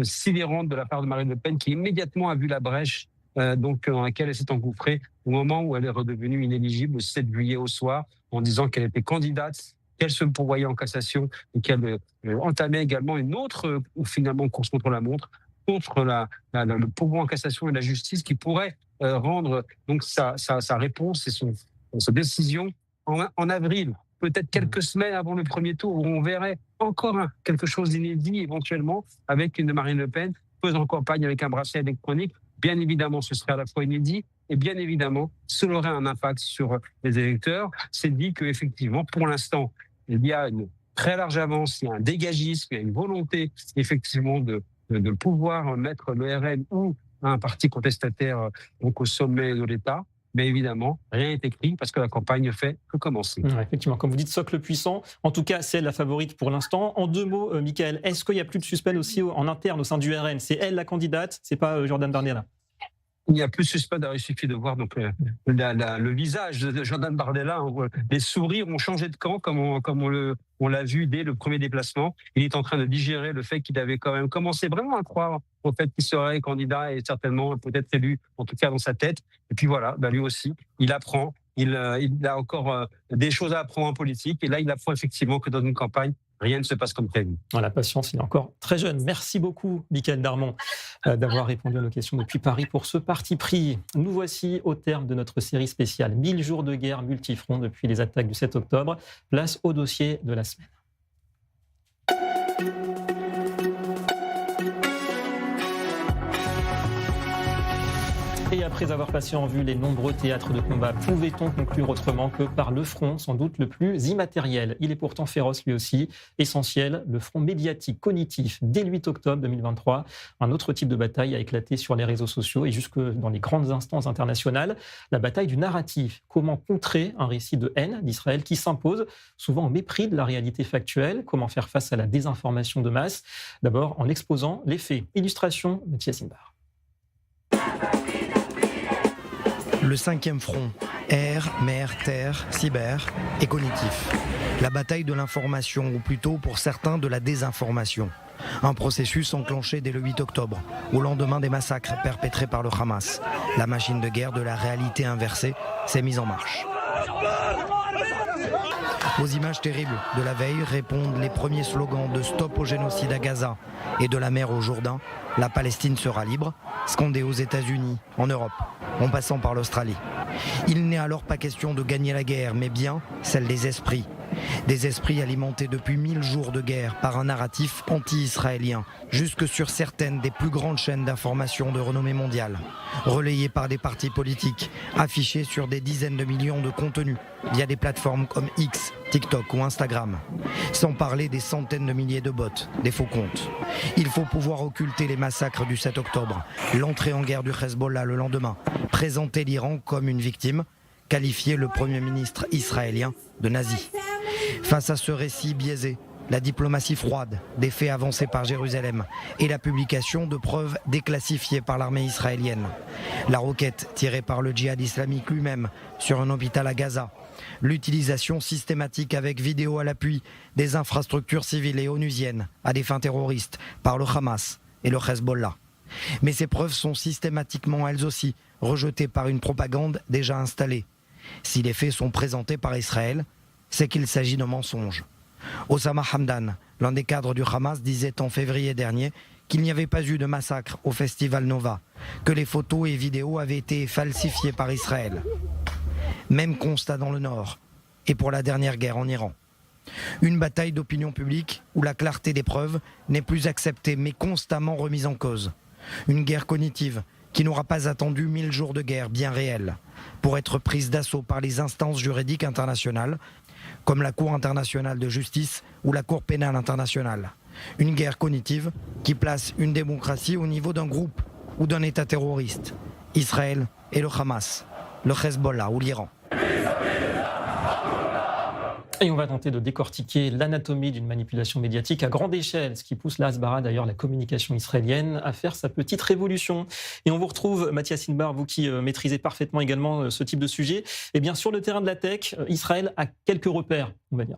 sidérante de la part de Marine Le Pen, qui immédiatement a vu la brèche dans laquelle elle s'est engouffrée au moment où elle est redevenue inéligible le 7 juillet au soir, en disant qu'elle était candidate, qu'elle se pourvoyait en cassation et qu'elle entamait également une autre, finalement, course contre la montre, contre le pourvoi en cassation et la justice qui pourrait rendre donc sa réponse et sa décision en avril, peut-être quelques semaines avant le premier tour, où on verrait encore quelque chose d'inédit éventuellement avec une Marine Le Pen faisant campagne avec un bracelet électronique. Bien évidemment, ce serait à la fois inédit et bien évidemment, cela aurait un impact sur les électeurs. C'est dit qu'effectivement, pour l'instant, il y a une très large avance, il y a un dégagisme, il y a une volonté effectivement de pouvoir mettre le RN ou un parti contestataire donc au sommet de l'État. Mais évidemment, rien n'est écrit parce que la campagne ne fait que commencer. Ouais, effectivement, comme vous dites, socle puissant. En tout cas, c'est elle la favorite pour l'instant. En 2 mots, Mickaël, est-ce qu'il n'y a plus de suspense aussi en interne au sein du RN ? C'est elle la candidate, c'est pas Jordan Bardella ? Il n'y a plus de suspense, il suffit de voir donc le visage de Jordan Bardella. Les sourires ont changé de camp, comme on l'a vu dès le premier déplacement. Il est en train de digérer le fait qu'il avait quand même commencé vraiment à croire au fait qu'il serait candidat et certainement peut-être élu, en tout cas dans sa tête. Et puis voilà, lui aussi, il apprend. Il a encore des choses à apprendre en politique. Et là, il apprend effectivement que dans une campagne, rien ne se passe comme prévu. La patience, il est encore très jeune. Merci beaucoup, Mickaël Darmon, d'avoir répondu à nos questions depuis Paris pour ce parti pris. Nous voici au terme de notre série spéciale 1000 jours de guerre multifront depuis les attaques du 7 octobre. Place au dossier de la semaine. Et après avoir passé en vue les nombreux théâtres de combat, pouvait-on conclure autrement que par le front, sans doute le plus immatériel? Il est pourtant féroce lui aussi. Essentiel, le front médiatique cognitif. Dès le 8 octobre 2023, un autre type de bataille a éclaté sur les réseaux sociaux et jusque dans les grandes instances internationales. La bataille du narratif. Comment contrer un récit de haine d'Israël qui s'impose, souvent au mépris de la réalité factuelle? Comment faire face à la désinformation de masse? D'abord en exposant les faits. Illustration, Mathias Inbar. Le 5e front, air, mer, terre, cyber et cognitif. La bataille de l'information, ou plutôt pour certains de la désinformation. Un processus enclenché dès le 8 octobre, au lendemain des massacres perpétrés par le Hamas. La machine de guerre de la réalité inversée s'est mise en marche. Aux images terribles de la veille répondent les premiers slogans de stop au génocide à Gaza et de la mer au Jourdain, la Palestine sera libre, scandés aux États-Unis, en Europe, en passant par l'Australie. Il n'est alors pas question de gagner la guerre, mais bien celle des esprits. Des esprits alimentés depuis 1000 jours de guerre par un narratif anti-israélien, jusque sur certaines des plus grandes chaînes d'information de renommée mondiale, relayées par des partis politiques, affichées sur des dizaines de millions de contenus, via des plateformes comme X, TikTok ou Instagram. Sans parler des centaines de milliers de bots, des faux comptes. Il faut pouvoir occulter les massacres du 7 octobre, l'entrée en guerre du Hezbollah le lendemain, présenter l'Iran comme une victime, qualifier le Premier ministre israélien de nazi. Face à ce récit biaisé, la diplomatie froide des faits avancés par Jérusalem et la publication de preuves déclassifiées par l'armée israélienne. La roquette tirée par le djihad islamique lui-même sur un hôpital à Gaza. L'utilisation systématique avec vidéo à l'appui des infrastructures civiles et onusiennes à des fins terroristes par le Hamas et le Hezbollah. Mais ces preuves sont systématiquement elles aussi rejetées par une propagande déjà installée. Si les faits sont présentés par Israël, c'est qu'il s'agit de mensonges. Osama Hamdan, l'un des cadres du Hamas, disait en février dernier qu'il n'y avait pas eu de massacre au Festival Nova, que les photos et vidéos avaient été falsifiées par Israël. Même constat dans le Nord et pour la dernière guerre en Iran. Une bataille d'opinion publique où la clarté des preuves n'est plus acceptée mais constamment remise en cause. Une guerre cognitive qui n'aura pas attendu 1000 jours de guerre bien réels pour être prise d'assaut par les instances juridiques internationales comme la Cour internationale de justice ou la Cour pénale internationale. Une guerre cognitive qui place une démocratie au niveau d'un groupe ou d'un État terroriste. Israël et le Hamas, le Hezbollah ou l'Iran. Et on va tenter de décortiquer l'anatomie d'une manipulation médiatique à grande échelle, ce qui pousse la Hasbara, d'ailleurs la communication israélienne, à faire sa petite révolution. Et on vous retrouve, Mathias Inbar, vous qui maîtrisez parfaitement également ce type de sujet. Eh bien, sur le terrain de la tech, Israël a quelques repères, on va dire.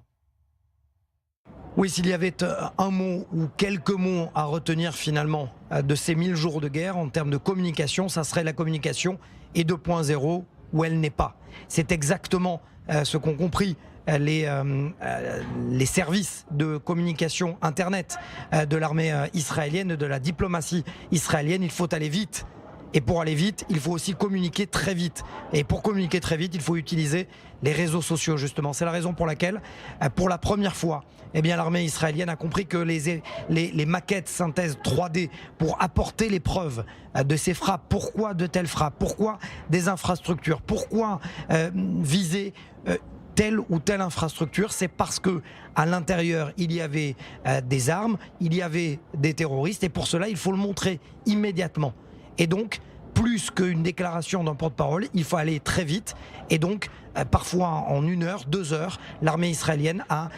Oui, s'il y avait un mot ou quelques mots à retenir finalement de ces 1000 jours de guerre en termes de communication, ça serait la communication et 2.0 où elle n'est pas. C'est exactement ce qu'ont compris les services de communication Internet de l'armée israélienne, de la diplomatie israélienne. Il faut aller vite. Et pour aller vite, il faut aussi communiquer très vite. Et pour communiquer très vite, il faut utiliser les réseaux sociaux, justement. C'est la raison pour laquelle, pour la première fois, eh bien, l'armée israélienne a compris que les maquettes synthèse 3D pour apporter les preuves de ces frappes, pourquoi de telles frappes, pourquoi des infrastructures, pourquoi viser telle ou telle infrastructure, c'est parce que à l'intérieur il y avait des armes, il y avait des terroristes, et pour cela il faut le montrer immédiatement. Et donc, plus qu'une déclaration d'un porte-parole, il faut aller très vite. Et donc, parfois en 1 heure, 2 heures, l'armée israélienne a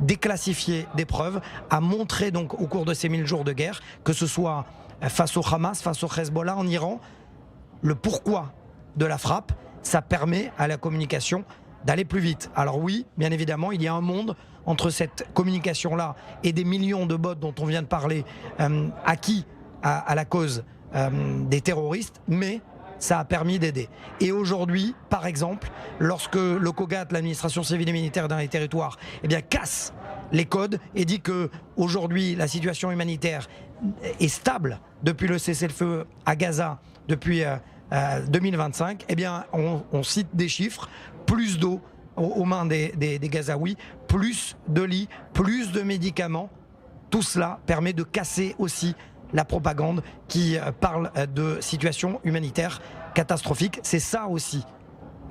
déclassifié des preuves, a montré donc au cours de ces 1000 jours de guerre, que ce soit face au Hamas, face au Hezbollah en Iran, le pourquoi de la frappe, ça permet à la communication d'aller plus vite. Alors oui, bien évidemment, il y a un monde entre cette communication-là et des millions de bots dont on vient de parler, acquis à la cause des terroristes, mais ça a permis d'aider. Et aujourd'hui, par exemple, lorsque le COGAT, l'administration civile et militaire dans les territoires, eh bien, casse les codes et dit que aujourd'hui la situation humanitaire est stable depuis le cessez-le-feu à Gaza depuis 2025, eh bien, on cite des chiffres, plus d'eau aux mains des Gazaouis, plus de lits, plus de médicaments. Tout cela permet de casser aussi la propagande qui parle de situation humanitaire catastrophique. C'est ça aussi,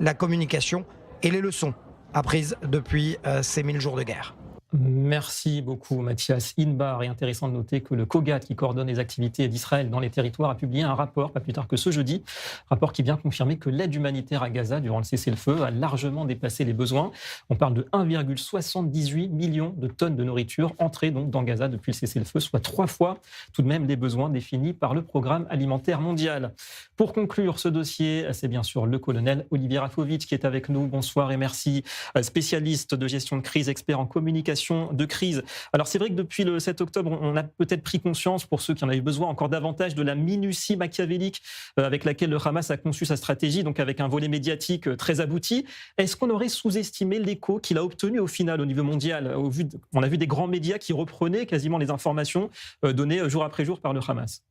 la communication et les leçons apprises depuis ces 1000 jours de guerre. Merci beaucoup Mathias Inbar. Et intéressant de noter que le COGAT, qui coordonne les activités d'Israël dans les territoires, a publié un rapport, pas plus tard que ce jeudi, rapport qui vient confirmer que l'aide humanitaire à Gaza durant le cessez-le-feu a largement dépassé les besoins. On parle de 1,78 million de tonnes de nourriture entrées donc dans Gaza depuis le cessez-le-feu, soit 3 fois tout de même les besoins définis par le Programme alimentaire mondial. Pour conclure ce dossier, c'est bien sûr le colonel Olivier Rafovitch qui est avec nous. Bonsoir et merci. Spécialiste de gestion de crise, expert en communication de crise. Alors c'est vrai que depuis le 7 octobre, on a peut-être pris conscience, pour ceux qui en avaient besoin, encore davantage de la minutie machiavélique avec laquelle le Hamas a conçu sa stratégie, donc avec un volet médiatique très abouti. Est-ce qu'on aurait sous-estimé l'écho qu'il a obtenu au final au niveau mondial ? On a vu des grands médias qui reprenaient quasiment les informations données jour après jour par le Hamas.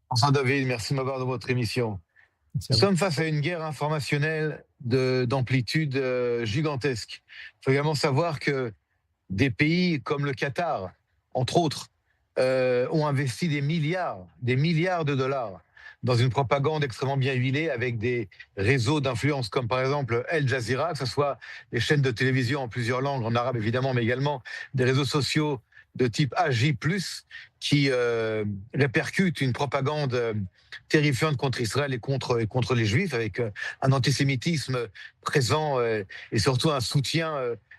Bonsoir David, merci de m'avoir dans votre émission. Nous sommes face à une guerre informationnelle d'amplitude gigantesque. Il faut également savoir que des pays comme le Qatar, entre autres, ont investi des milliards de dollars dans une propagande extrêmement bien huilée avec des réseaux d'influence comme par exemple Al Jazeera, que ce soit des chaînes de télévision en plusieurs langues, en arabe évidemment, mais également des réseaux sociaux de type AJ+, qui répercutent une propagande terrifiante contre Israël et contre les Juifs, avec un antisémitisme présent et surtout un soutien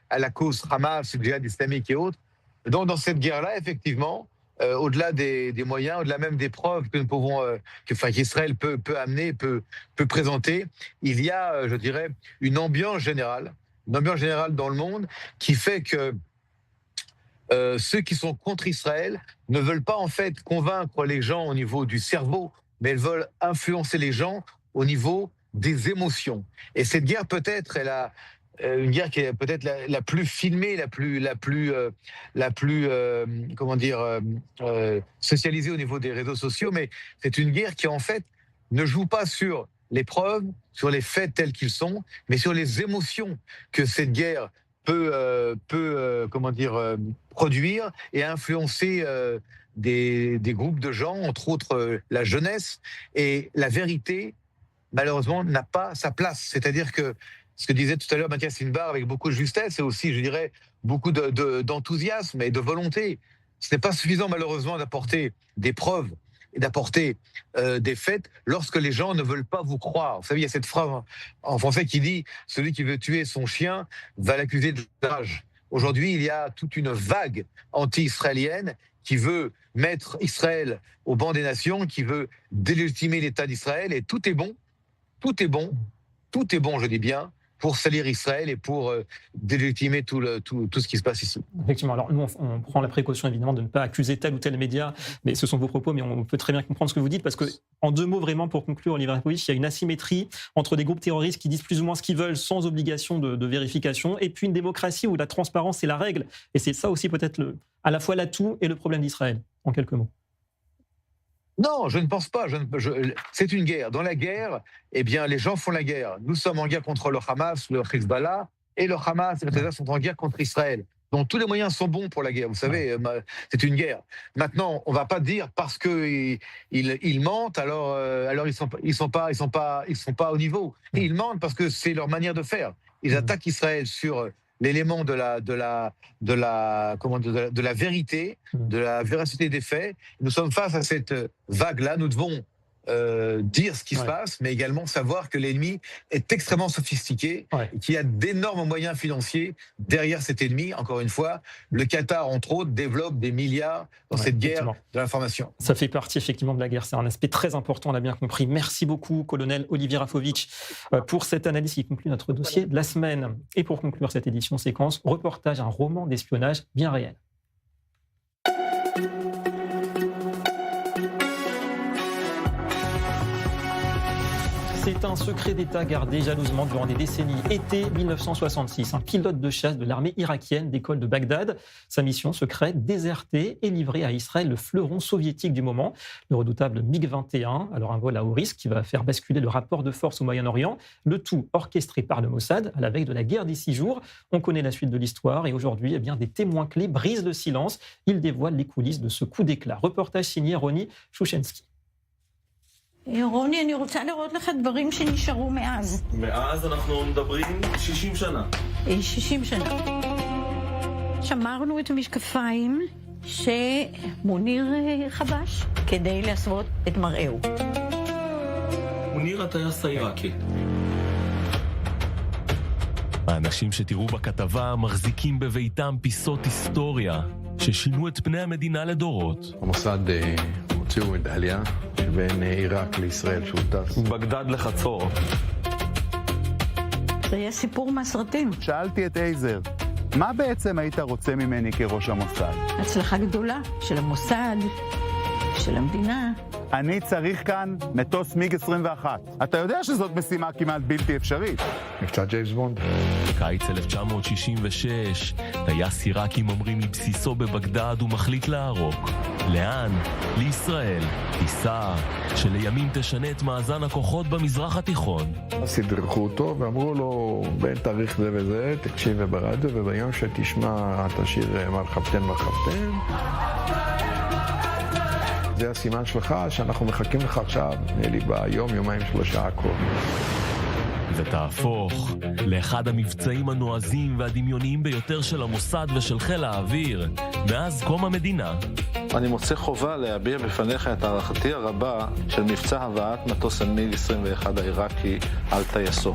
à la cause Hamas, le djihad islamique et autres. Donc dans cette guerre-là, effectivement, au-delà des moyens, au-delà même des preuves que nous pouvons, qu'Israël peut amener, peut présenter, il y a, je dirais, une ambiance générale dans le monde qui fait que ceux qui sont contre Israël ne veulent pas en fait convaincre les gens au niveau du cerveau, mais ils veulent influencer les gens au niveau des émotions. Et cette guerre peut-être, elle a une guerre qui est peut-être la plus filmée, la plus socialisée au niveau des réseaux sociaux, mais c'est une guerre qui en fait ne joue pas sur les preuves, sur les faits tels qu'ils sont, mais sur les émotions que cette guerre peut produire et influencer des groupes de gens, entre autres la jeunesse. Et la vérité, malheureusement, n'a pas sa place. C'est-à-dire que ce que disait tout à l'heure Mathias Inbar avec beaucoup de justesse et aussi, je dirais, beaucoup d'enthousiasme et de volonté, ce n'est pas suffisant malheureusement d'apporter des preuves et d'apporter des faits lorsque les gens ne veulent pas vous croire. Vous savez, il y a cette phrase en français qui dit « Celui qui veut tuer son chien va l'accuser de rage ». Aujourd'hui, il y a toute une vague anti-israélienne qui veut mettre Israël au banc des nations, qui veut délégitimer l'État d'Israël, et tout est bon, je dis bien, pour salir Israël et pour délégitimer tout ce qui se passe ici. Effectivement. Alors nous, on prend la précaution évidemment de ne pas accuser tel ou tel média, mais ce sont vos propos, mais on peut très bien comprendre ce que vous dites, parce que, en 2 mots vraiment pour conclure, Olivier Rafovitch, il y a une asymétrie entre des groupes terroristes qui disent plus ou moins ce qu'ils veulent sans obligation de vérification, et puis une démocratie où la transparence est la règle. Et c'est ça aussi peut-être à la fois l'atout et le problème d'Israël, en quelques mots. Non, je ne pense pas. C'est une guerre. Dans la guerre, eh bien, les gens font la guerre. Nous sommes en guerre contre le Hamas, le Hezbollah, et le Hamas et le Hezbollah sont en guerre contre Israël. Donc tous les moyens sont bons pour la guerre. Vous savez, c'est une guerre. Maintenant, on ne va pas dire parce qu'ils mentent, alors ils sont pas au niveau. Et ils mentent parce que c'est leur manière de faire. Ils attaquent Israël sur l'élément de la vérité, de la véracité des faits. Nous sommes face à cette vague-là. Nous devons dire ce qui se passe, mais également savoir que l'ennemi est extrêmement sophistiqué, et qu'il y a d'énormes moyens financiers derrière cet ennemi. Encore une fois, le Qatar, entre autres, développe des milliards dans cette guerre de l'information. Ça fait partie effectivement de la guerre, c'est un aspect très important, on l'a bien compris. Merci beaucoup, colonel Olivier Rafovitch, pour cette analyse qui conclut notre dossier de la semaine. Et pour conclure cette édition séquence, reportage, un roman d'espionnage bien réel. C'est un secret d'État gardé jalousement durant des décennies. Été 1966, un pilote de chasse de l'armée irakienne décolle de Bagdad. Sa mission secrète, déserter et livrer à Israël le fleuron soviétique du moment, le redoutable MiG-21. Alors un vol à haut risque qui va faire basculer le rapport de force au Moyen-Orient. Le tout orchestré par le Mossad à la veille de la guerre des 6 jours. On connaît la suite de l'histoire et aujourd'hui, eh bien, des témoins clés brisent le silence. Ils dévoilent les coulisses de ce coup d'éclat. Reportage signé Roni Chouchensky. רוני, אני רוצה לראות לך דברים שנשארו מאז. מאז אנחנו מדברים 60 שנה. 60 שנה. שמרנו את המשקפיים שמוניר חבש כדי להסוות את מראהו. מוניר הטייס העיראקי. האנשים שתראו בכתבה מחזיקים בביתם פיסות היסטוריה ששינו את פני המדינה לדורות. המוסד הוציאו מדליה שבין עיראק לישראל שהוא טס. בגדד לחצור. זה יהיה סיפור מהסרטים. שאלתי את אייזר, מה בעצם היית רוצה ממני כראש המוסד? הצלחה גדולה של המוסד, של המדינה. אני צריך כאן מטוס מיג 21. אתה יודע שזאת משימה כמעט בלתי אפשרית. מבצע ג'יימס בונד. בקיץ 1966, טייס עיראקי ממריא מבסיסו בבגדד ומחליט לערוק. לאן? לישראל. טיסה שלימים תשנה את מאזן הכוחות במזרח התיכון. אז הדרכו אותו ואמרו לו, בין תאריך זה וזה, תקשיב ברדיו, וביום שתשמע תשאיר מרחבתן מרחבתן. זה הסימן שלך שאנחנו מחכים לך עכשיו, נהיה לי ביום, יומיים, 3 הקרובים. ותהפוך לאחד המבצעים הנועזים והדמיוניים ביותר של המוסד ושל חיל האוויר מאז קום המדינה. אני מוצא חובה להביע בפניך את הערכתי הרבה של מבצע הבאת מטוס המיג 21 העיראקי על טייסו.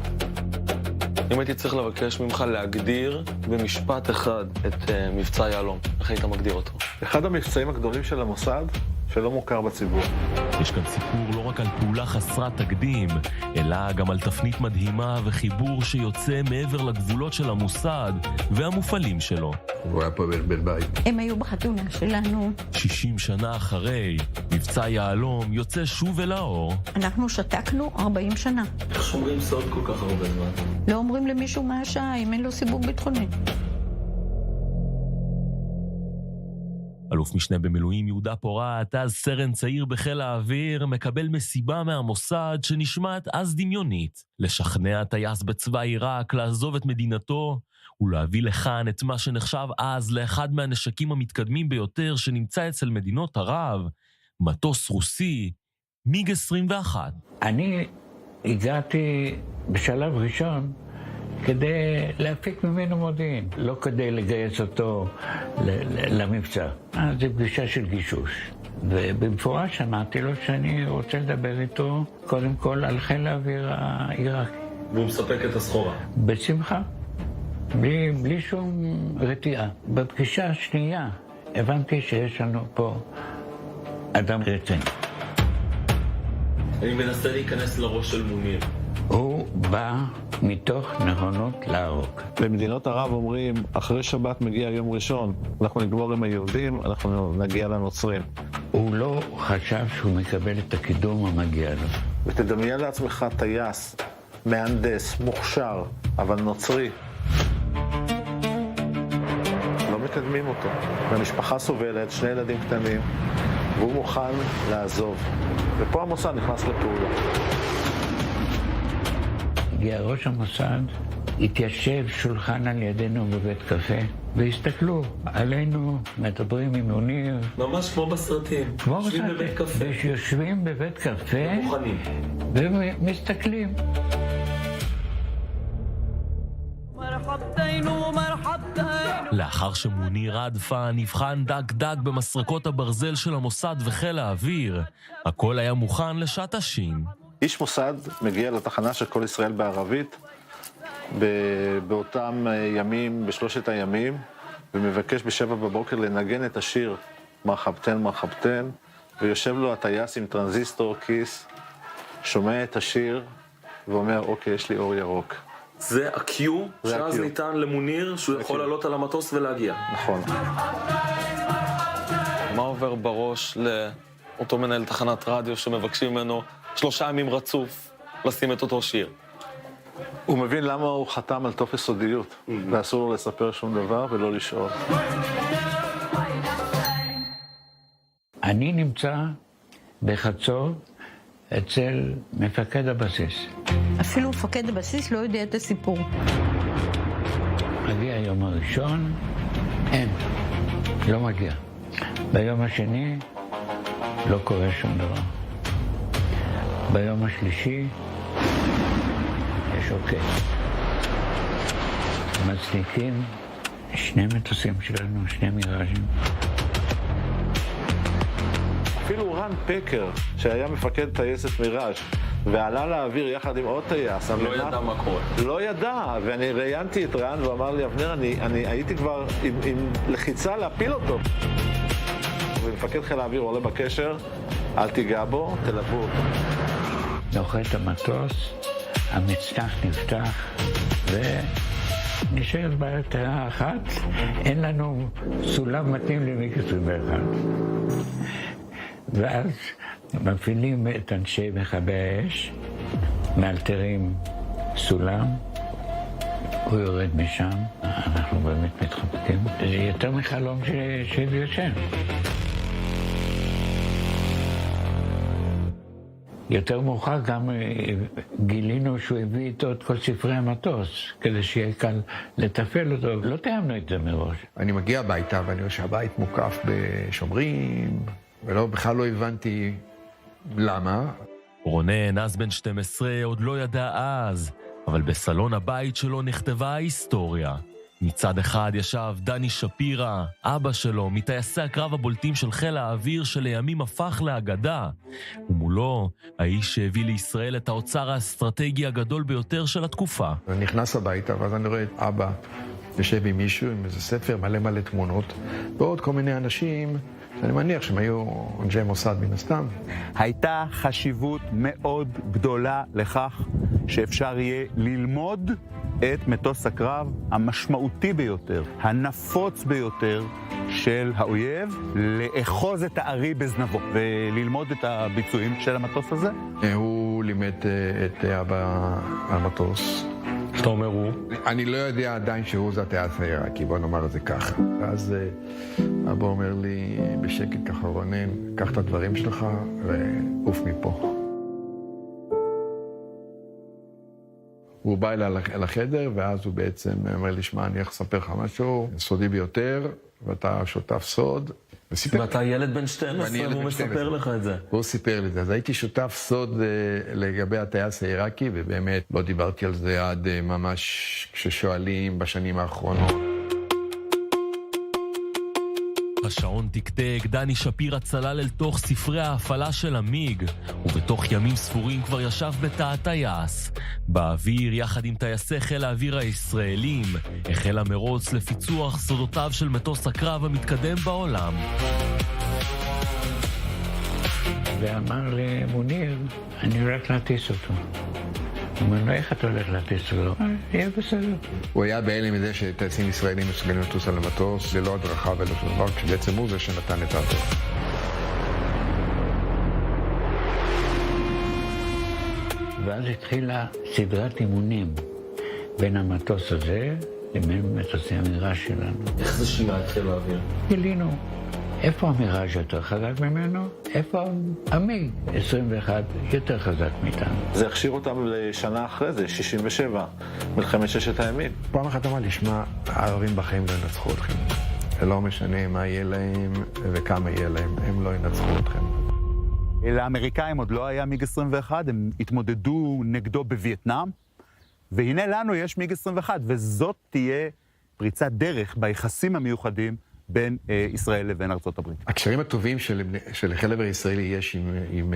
אם הייתי צריך לבקש ממך להגדיר במשפט אחד את מבצע יהלום, איך היית מגדיר אותו? אחד המבצעים הגדולים של המוסד שלא מוכר בציבור. יש כאן סיפור לא רק על פעולה חסרת תקדים, אלא גם על תפנית מדהימה וחיבור שיוצא מעבר לגבולות של המוסד והמופעלים שלו. הוא היה פה בן בית. הם היו בחתונה שלנו. 60 שנה אחרי, מבצע יהלום יוצא שוב אל האור. אנחנו שתקנו 40 שנה. איך שומרים סוד כל כך הרבה זמן? לא אומרים למישהו מה השעה אם אין לו סיווג ביטחוני. אלוף משנה במילואים יהודה פורט, אז סרן צעיר בחיל האוויר, מקבל מסיבה מהמוסד שנשמעת אז דמיונית, לשכנע טייס בצבא עיראק לעזוב את מדינתו, ולהביא לכאן את מה שנחשב אז לאחד מהנשקים המתקדמים ביותר שנמצא אצל מדינות ערב, מטוס רוסי, מיג 21. אני הגעתי בשלב ראשון כדי להפיק ממנו מודיעין, לא כדי לגייס אותו למבצע. זו פגישה של גישוש. ובמפורש אמרתי לו שאני רוצה לדבר איתו קודם כל על חיל האוויר העיראקי. והוא מספק את הסחורה? בשמחה. בלי שום רתיעה. בפגישה השנייה הבנתי שיש לנו פה אדם רציני. אני מנסה להיכנס לראש של מוניר. הוא בא מתוך נכונות להרוג. במדינות ערב אומרים, אחרי שבת מגיע יום ראשון, אנחנו נגמור עם היהודים, אנחנו נגיע לנוצרים. הוא לא חשב שהוא מקבל את הקידום המגיע לו. ותדמיין לעצמך טייס, מהנדס, מוכשר, אבל נוצרי. לא מקדמים אותו. והמשפחה סובלת, 2 ילדים קטנים, והוא מוכן לעזוב. ופה המוסד נכנס לפעולה. הגיע ראש המוסד, התיישב שולחן על ידינו בבית קפה, והסתכלו עלינו, מדברים עם מוניר. ממש כמו בסרטים. יושבים בבית קפה. יושבים בבית קפה. ומוכנים. ומסתכלים. לאחר שמוניר עדפה נבחן דק דק במסרקות הברזל של המוסד וחיל האוויר, הכל היה מוכן לשעת השין. איש מוסד מגיע לתחנה של כל ישראל בערבית באותם ימים, ב3 הימים, ומבקש ב7 בבוקר לנגן את השיר מרחבתן מרחבתן, ויושב לו הטייס עם טרנזיסטור כיס, שומע את השיר ואומר, אוקיי, יש לי אור ירוק. זה הקיו שאז ניתן למוניר שהוא יכול לעלות על המטוס ולהגיע. נכון. מה עובר בראש לאותו מנהל תחנת רדיו שמבקשים ממנו 3 ימים רצוף לשים את אותו שיר. הוא מבין למה הוא חתם על טופס סודיות, ואסור לו לספר שום דבר ולא לשאול. אני נמצא בחצור אצל מפקד הבסיס. אפילו מפקד הבסיס לא יודע את הסיפור. מגיע היום הראשון, אין, לא מגיע. ביום השני לא קורה שום דבר. ביום השלישי יש אוקיי. מצליקים 2 מטוסים שלנו, 2 מיראז'ים. אפילו רן פקר, שהיה מפקד טייסת מיראז' ועלה לאוויר יחד עם עוד טייס. לא ידע מה קורה. לא ידע, ואני ראיינתי את רן ואמר לי, אבנר, אני הייתי כבר עם לחיצה להפיל אותו. ומפקד חיל האוויר עולה בקשר, אל תיגע בו, תלוו אותו. נוחת המטוס, המצנח נפתח, ונשארת בעיה קטנה אחת, אין לנו סולם מתאים למיג 21. ואז מפעילים את אנשי מכבי האש, מאלתרים סולם, הוא יורד משם, אנחנו באמת מתחבקים. זה יותר מחלום שישן. יותר מאוחר גם גילינו שהוא הביא איתו את כל ספרי המטוס, כדי שיהיה קל לתפעל אותו. לא תיאמנו את זה מראש. אני מגיע הביתה ואני רואה שהבית מוקף בשומרים, ובכלל לא הבנתי למה. רונן, אז בן 12, עוד לא ידע אז, אבל בסלון הבית שלו נכתבה ההיסטוריה. מצד אחד ישב דני שפירא, אבא שלו, מטייסי הקרב הבולטים של חיל האוויר שלימים הפך לאגדה. ומולו, האיש שהביא לישראל את האוצר האסטרטגי הגדול ביותר של התקופה. אני נכנס הביתה, ואז אני רואה את אבא יושב עם מישהו, עם איזה ספר מלא תמונות, ועוד כל מיני אנשים, שאני מניח שהם היו אנשי מוסד מן הסתם. הייתה חשיבות מאוד גדולה לכך שאפשר יהיה ללמוד את מטוס הקרב המשמעותי ביותר, הנפוץ ביותר של האויב, לאחוז את הארי בזנבו וללמוד את הביצועים של המטוס הזה. הוא לימד את אבא המטוס. שאתה אומר הוא? אני לא יודע עדיין שהוא זה הטייס העיראקי, בוא נאמר את זה ככה. ואז אבא אומר לי בשקט ככה, רונן, קח את הדברים שלך ועוף מפה. הוא בא אליי לחדר, ואז הוא בעצם אומר לי, שמע, אני הולך לספר לך משהו סודי ביותר, ואתה שותף סוד. ואתה ילד בן 12, והוא מספר לך את זה. הוא סיפר לי את זה. אז הייתי שותף סוד לגבי הטייס העיראקי, ובאמת לא דיברתי על זה עד ממש כששואלים בשנים האחרונות. השעון תקתק, דני שפירא צלל אל תוך ספרי ההפעלה של המיג, ובתוך ימים ספורים כבר ישב בתא הטייס. באוויר, יחד עם טייסי חיל האוויר הישראלים, החל המרוץ לפיצוח סודותיו של מטוס הקרב המתקדם בעולם. ואמר למוניר, אני הולך להטיס אותו. הוא אומר לו, איך אתה הולך להטיס אותו? יהיה בסדר. הוא היה בהלם מזה שטייסים ישראלים מסוגלים לטוס על המטוס, ללא הדרכה ולא שום דבר, כשבעצם הוא זה שנתן את הדרך. ואז התחילה סדרת אימונים בין המטוס הזה לבין מטוסי המיראז' שלנו. איך זה שינה את חיל האוויר? גילינו. איפה המיראז' יותר חזק ממנו? איפה המיג 21 יותר חזק מאיתנו? זה הכשיר אותם לשנה אחרי זה, 67, מלחמת ששת הימים. פעם אחת אמר לי, שמע, הערבים בחיים לא ינצחו אתכם. זה לא משנה מה יהיה להם וכמה יהיה להם, הם לא ינצחו אתכם. לאמריקאים עוד לא היה מיג 21, הם התמודדו נגדו בווייטנאם, והנה לנו יש מיג 21, וזאת תהיה פריצת דרך ביחסים המיוחדים בין ישראל לבין ארצות הברית. הקשרים הטובים של חיל האוויר הישראלי יש עם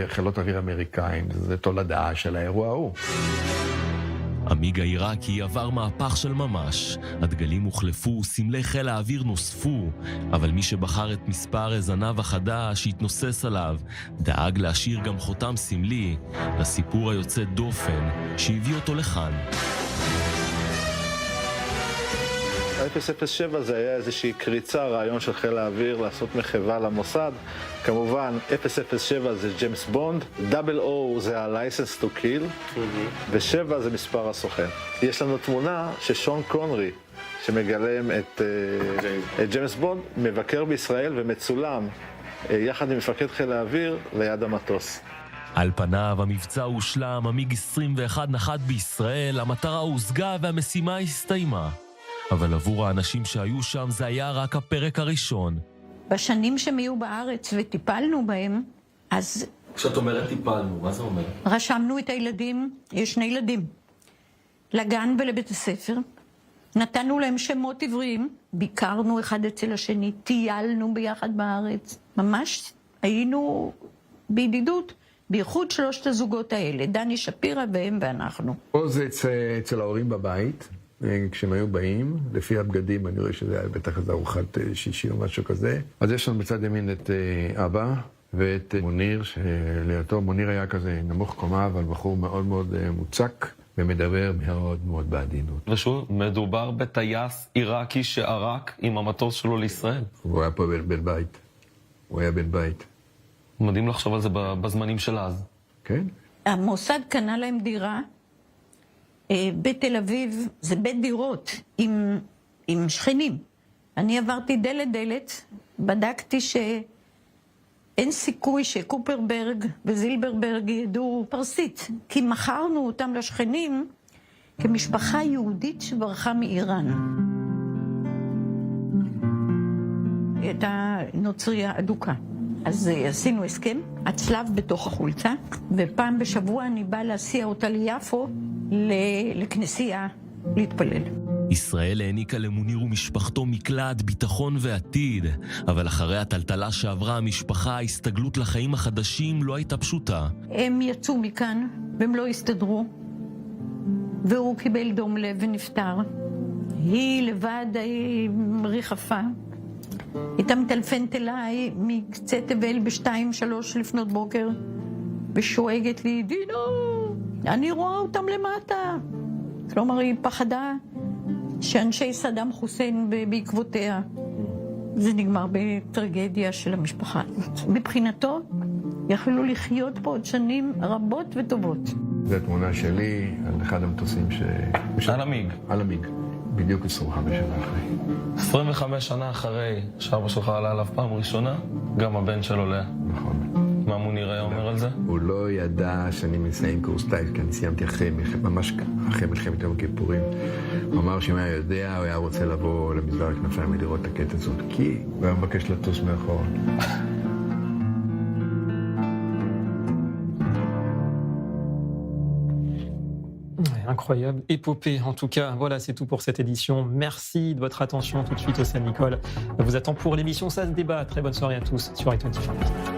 חילות אוויר אמריקאים, זה תולדה של האירוע ההוא. המיג העיראקי עבר מהפך של ממש. הדגלים הוחלפו, סמלי חיל האוויר נוספו, אבל מי שבחר את מספר הזנב החדש שהתנוסס עליו, דאג להשאיר גם חותם סמלי לסיפור היוצא דופן שהביא אותו לכאן. ה-007 זה היה איזושהי קריצה, רעיון של חיל האוויר לעשות מחווה למוסד. כמובן, 007 זה ג'יימס בונד, 00 זה ה-license to kill, ו7 זה מספר הסוכן. יש לנו תמונה ששון קונרי, שמגלם את ג'יימס בונד, מבקר בישראל ומצולם יחד עם מפקד חיל האוויר ליד המטוס. על פניו המבצע הושלם, המיג 21 נחת בישראל, המטרה הושגה והמשימה הסתיימה. אבל עבור האנשים שהיו שם זה היה רק הפרק הראשון. בשנים שהם היו בארץ וטיפלנו בהם, אז... כשאת אומרת טיפלנו, מה זה אומר? רשמנו את הילדים, יש 2 ילדים, לגן ולבית הספר, נתנו להם שמות עבריים, ביקרנו אחד אצל השני, טיילנו ביחד בארץ, ממש היינו בידידות, בייחוד 3 הזוגות האלה, דני שפירא והם ואנחנו. פה זה אצל ההורים בבית, כשהם היו באים, לפי הבגדים, אני רואה שזה היה בטח איזה ארוחת שישי או משהו כזה. אז יש לנו בצד ימין את אבא ואת מוניר, שלידו מוניר היה כזה נמוך קומה, אבל בחור מאוד מאוד מוצק, ומדבר מאוד מאוד בעדינות. ושוב, מדובר בטייס עיראקי שערק עם המטוס שלו לישראל. הוא היה פה בן בית. הוא היה בן בית. מדהים לחשוב על זה בזמנים של אז. כן. המוסד קנה להם דירה בתל אביב, זה בית דירות עם שכנים. אני עברתי דלת דלת, בדקתי שאין סיכוי שקופרברג וזילברברג ידעו פרסית, כי מכרנו אותם לשכנים כמשפחה יהודית שברחה מאיראן. הייתה נוצריה אדוקה. אז עשינו הסכם, הצלב בתוך החולצה, ופעם בשבוע אני באה להסיע אותה ליפו לכנסייה להתפלל. ישראל העניקה למוניר ומשפחתו מקלט, ביטחון ועתיד, אבל אחרי הטלטלה שעברה המשפחה, ההסתגלות לחיים החדשים לא הייתה פשוטה. הם יצאו מכאן והם לא הסתדרו, והוא קיבל דום לב ונפטר. היא לבד ריחפה. הייתה מטלפנת אליי מקצה תבל 2-3 לפנות בוקר, ושואגת לי, דינו, אני רואה אותם למטה. כלומר, היא פחדה שאנשי סדאם חוסיין בעקבותיה. זה נגמר בטרגדיה של המשפחה. מבחינתו, יכלו לחיות פה עוד שנים רבות וטובות. זו תמונה שלי על אחד המטוסים על המיג. על המיג. בדיוק 25 שנה אחרי. 25 שנה אחרי שאבא שלך עלה עליו פעם ראשונה, גם הבן שלו עולה. נכון. מה מוניר היה אומר על זה? הוא לא ידע שאני מסיים קורס טייס, כי אני סיימתי ממש אחרי מלחמת יום הכיפורים. הוא אמר שאם היה יודע, הוא היה רוצה לבוא למסדר הכנפיים ולראות את הקטע הזאת, כי הוא היה מבקש לטוס מאחור. Incroyable, épopée en tout cas. Voilà, c'est tout pour cette édition. Merci de votre attention. Tout de suite, Océane Nicole vous attend pour l'émission Ça se débat. Très bonne soirée à tous sur i24.